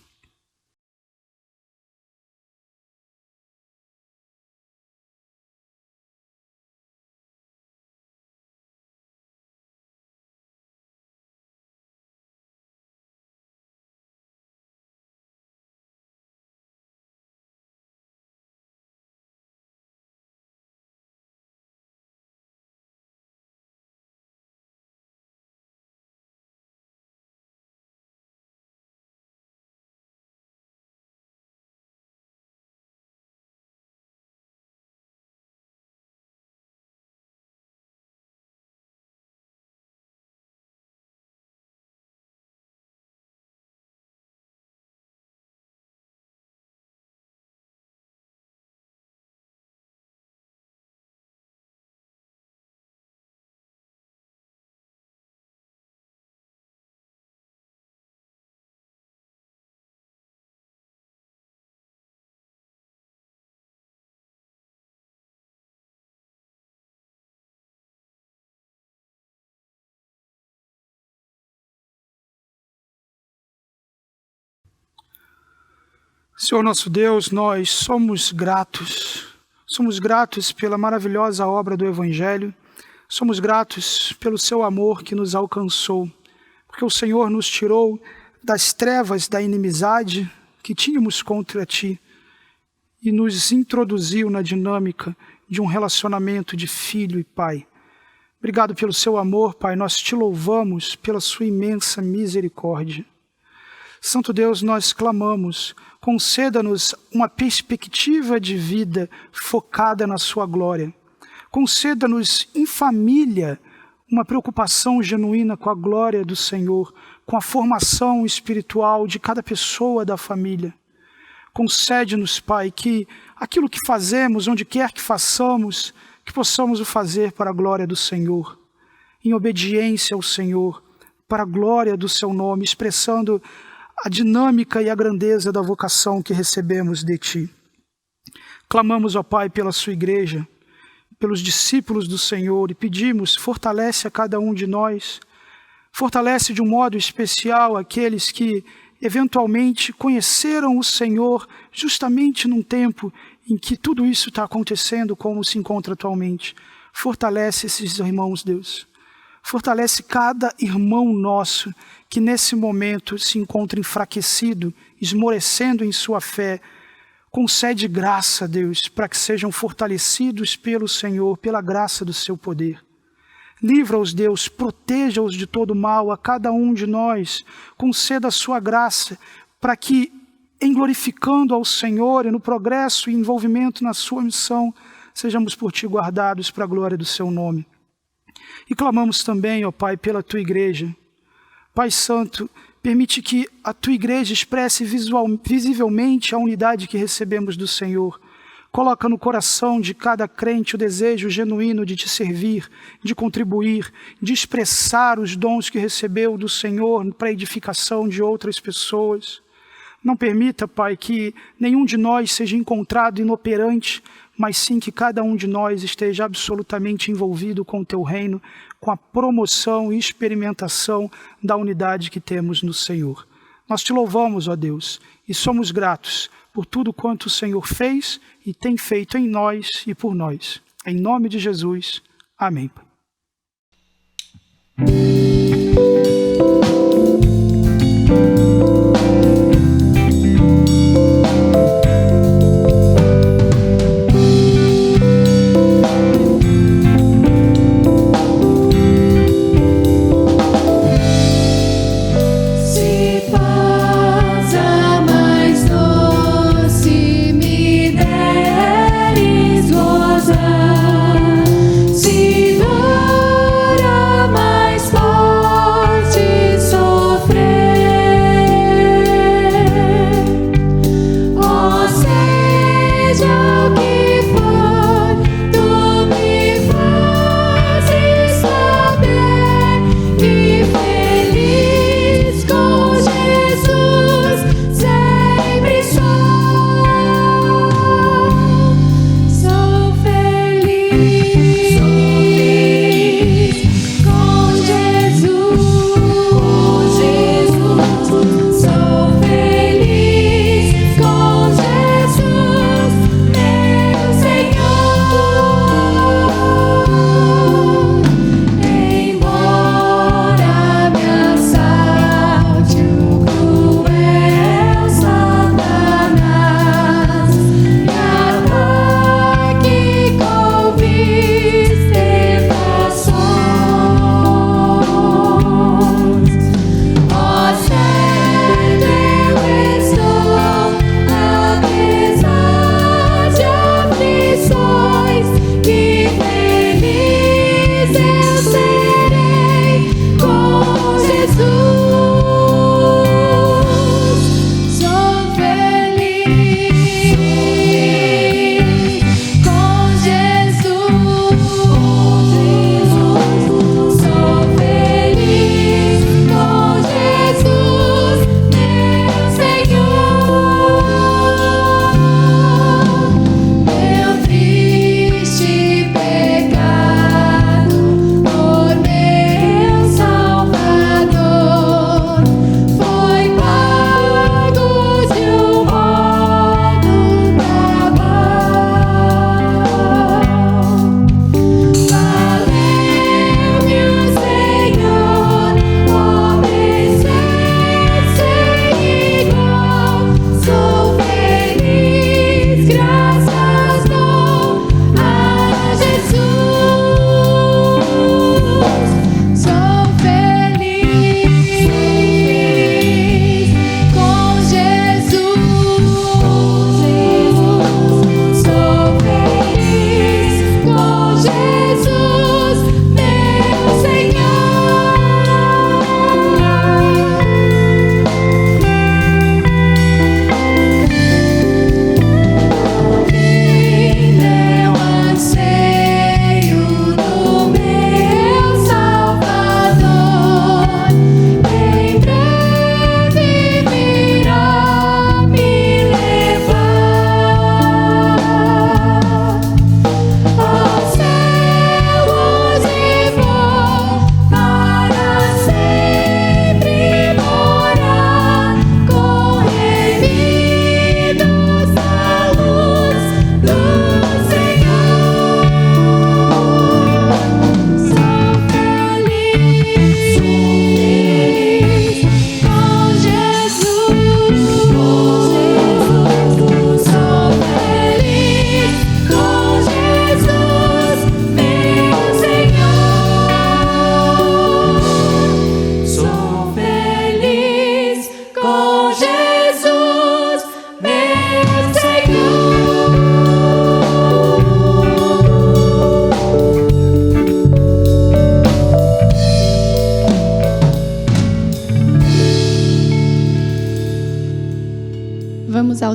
Speaker 3: Senhor nosso Deus, nós somos gratos pela maravilhosa obra do Evangelho, somos gratos pelo seu amor que nos alcançou, porque o Senhor nos tirou das trevas da inimizade que tínhamos contra Ti e nos introduziu na dinâmica de um relacionamento de filho e pai. Obrigado pelo seu amor, Pai, nós te louvamos pela sua imensa misericórdia. Santo Deus, nós clamamos, conceda-nos uma perspectiva de vida focada na sua glória. Conceda-nos em família uma preocupação genuína com a glória do Senhor, com a formação espiritual de cada pessoa da família. Concede-nos, Pai, que aquilo que fazemos, onde quer que façamos, que possamos o fazer para a glória do Senhor, em obediência ao Senhor, para a glória do seu nome, expressando a dinâmica e a grandeza da vocação que recebemos de Ti. Clamamos, ó Pai, pela sua igreja, pelos discípulos do Senhor e pedimos, fortalece a cada um de nós, fortalece de um modo especial aqueles que eventualmente conheceram o Senhor justamente num tempo em que tudo isso está acontecendo como se encontra atualmente. Fortalece esses irmãos, Deus. Fortalece cada irmão nosso que nesse momento se encontra enfraquecido, esmorecendo em sua fé. Concede graça, Deus, para que sejam fortalecidos pelo Senhor, pela graça do seu poder. Livra-os, Deus, proteja-os de todo mal, a cada um de nós. Conceda a sua graça para que, em glorificando ao Senhor e no progresso e envolvimento na sua missão, sejamos por Ti guardados para a glória do seu nome. E clamamos também, ó Pai, pela Tua igreja. Pai Santo, permite que a Tua igreja expresse visivelmente a unidade que recebemos do Senhor. Coloca no coração de cada crente o desejo genuíno de Te servir, de contribuir, de expressar os dons que recebeu do Senhor para a edificação de outras pessoas. Não permita, Pai, que nenhum de nós seja encontrado inoperante, mas sim que cada um de nós esteja absolutamente envolvido com o Teu reino, com a promoção e experimentação da unidade que temos no Senhor. Nós Te louvamos, ó Deus, e somos gratos por tudo quanto o Senhor fez e tem feito em nós e por nós. Em nome de Jesus. Amém.
Speaker 2: Se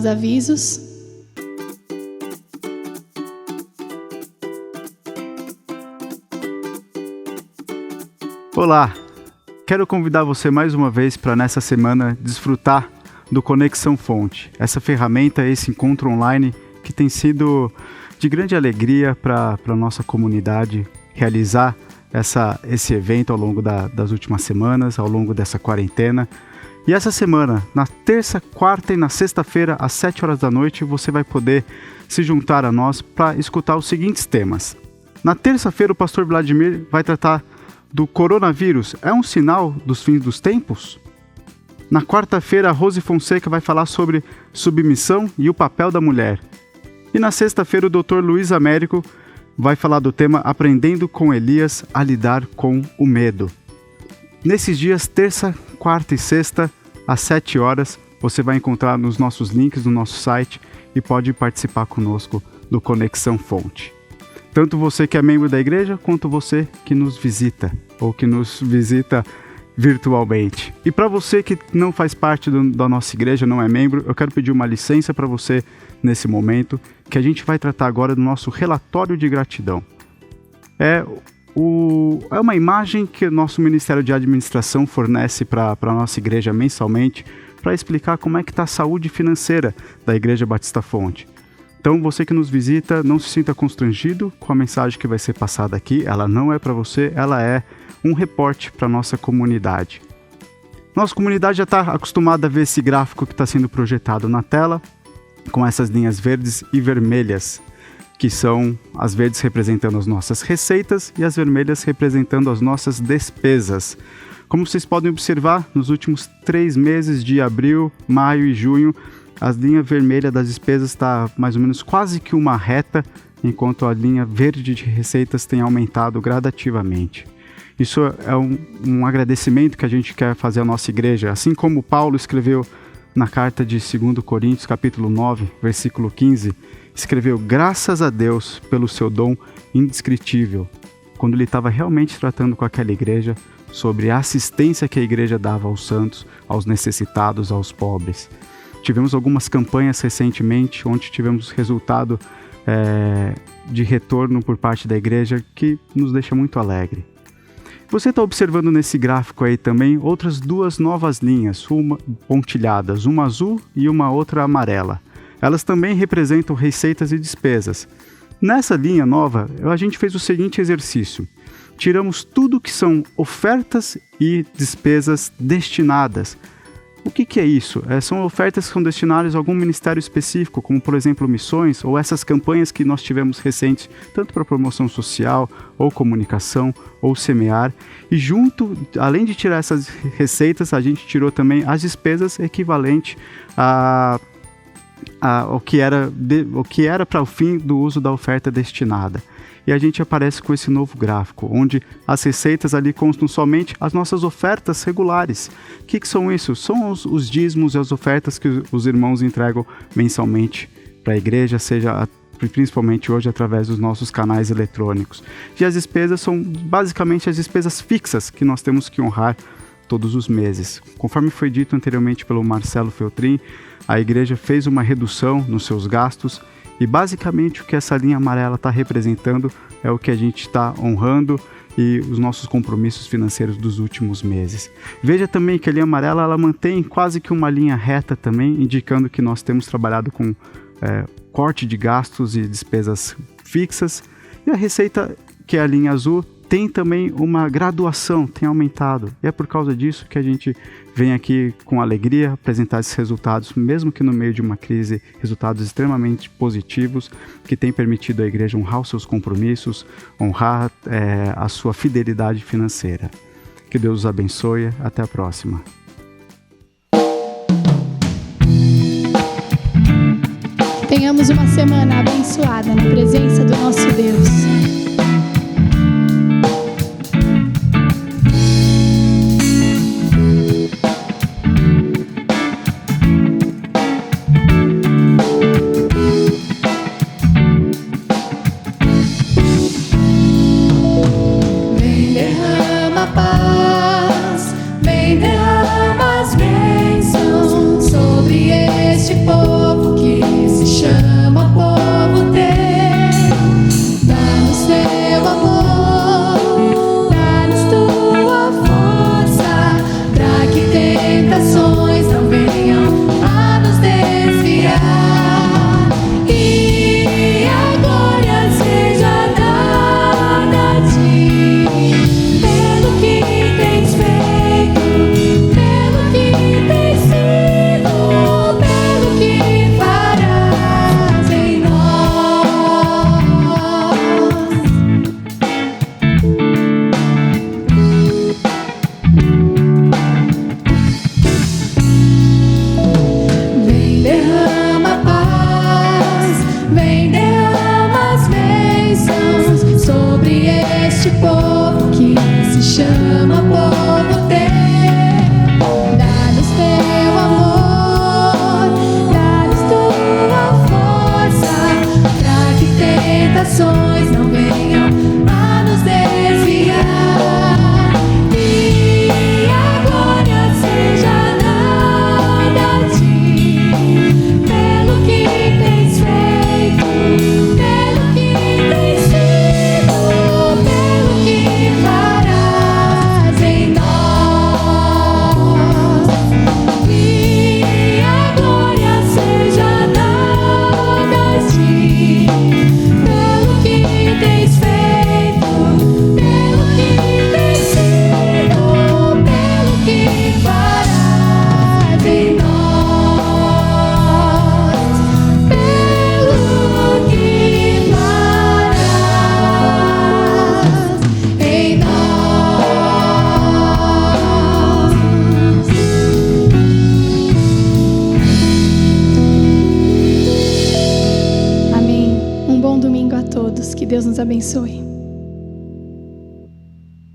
Speaker 1: os avisos.
Speaker 4: Olá! Quero convidar você mais uma vez para nessa semana desfrutar do Conexão Fonte, essa ferramenta, esse encontro online que tem sido de grande alegria para a nossa comunidade realizar esse evento ao longo das últimas semanas, ao longo dessa quarentena. E essa semana, na terça, quarta e na sexta-feira, às 7 horas da noite, você vai poder se juntar a nós para escutar os seguintes temas. Na terça-feira, o pastor Vladimir vai tratar do coronavírus. É um sinal dos fins dos tempos? Na quarta-feira, a Rose Fonseca vai falar sobre submissão e o papel da mulher. E na sexta-feira, o Dr. Luiz Américo vai falar do tema Aprendendo com Elias a lidar com o medo. Nesses dias, terça, quarta e sexta, às 7 horas, você vai encontrar nos nossos links no nosso site e pode participar conosco do Conexão Fonte. Tanto você que é membro da igreja, quanto você que nos visita, ou que nos visita virtualmente. E para você que não faz parte da nossa igreja, não é membro, eu quero pedir uma licença para você nesse momento, que a gente vai tratar agora do nosso relatório de gratidão. É uma imagem que o nosso Ministério de Administração fornece para a nossa igreja mensalmente, para explicar como é que está a saúde financeira da Igreja Batista Fonte. Então, você que nos visita, não se sinta constrangido com a mensagem que vai ser passada aqui. Ela não é para você, ela é um reporte para a nossa comunidade. Nossa comunidade já está acostumada a ver esse gráfico que está sendo projetado na tela, com essas linhas verdes e vermelhas, que são as verdes representando as nossas receitas e as vermelhas representando as nossas despesas. Como vocês podem observar, nos últimos 3 meses de abril, maio e junho, a linha vermelha das despesas está mais ou menos quase que uma reta, enquanto a linha verde de receitas tem aumentado gradativamente. Isso é um agradecimento que a gente quer fazer à nossa igreja, assim como Paulo escreveu na carta de 2 Coríntios, capítulo 9, versículo 15, escreveu graças a Deus pelo seu dom indescritível, quando ele estava realmente tratando com aquela igreja sobre a assistência que a igreja dava aos santos, aos necessitados, aos pobres. Tivemos algumas campanhas recentemente, onde tivemos resultado de retorno por parte da igreja que nos deixa muito alegre. Você está observando nesse gráfico aí também outras 2 novas linhas, pontilhadas, uma azul e uma outra amarela. Elas também representam receitas e despesas. Nessa linha nova, a gente fez o seguinte exercício. Tiramos tudo que são ofertas e despesas destinadas. O que é isso? São ofertas que são destinadas a algum ministério específico, como por exemplo missões, ou essas campanhas que nós tivemos recentes, tanto para promoção social, ou comunicação, ou semear. E junto, além de tirar essas receitas, a gente tirou também as despesas equivalentes ao que era para o fim do uso da oferta destinada. E a gente aparece com esse novo gráfico, onde as receitas ali constam somente as nossas ofertas regulares. O que são isso? São os dízimos e as ofertas que os irmãos entregam mensalmente para a igreja, principalmente hoje através dos nossos canais eletrônicos. E as despesas são basicamente as despesas fixas que nós temos que honrar todos os meses. Conforme foi dito anteriormente pelo Marcelo Feltrin, a igreja fez uma redução nos seus gastos e basicamente o que essa linha amarela está representando é o que a gente está honrando e os nossos compromissos financeiros dos últimos meses. Veja também que a linha amarela ela mantém quase que uma linha reta também, indicando que nós temos trabalhado com corte de gastos e despesas fixas. E a receita, que é a linha azul, tem também uma graduação, tem aumentado. E é por causa disso que a gente vem aqui com alegria apresentar esses resultados, mesmo que no meio de uma crise, resultados extremamente positivos, que tem permitido à igreja honrar os seus compromissos, honrar a sua fidelidade financeira. Que Deus os abençoe. Até a próxima.
Speaker 1: Tenhamos uma semana abençoada na presença do nosso Deus.
Speaker 2: Vem derrama as bênçãos sobre este povo que
Speaker 1: Que Deus nos abençoe.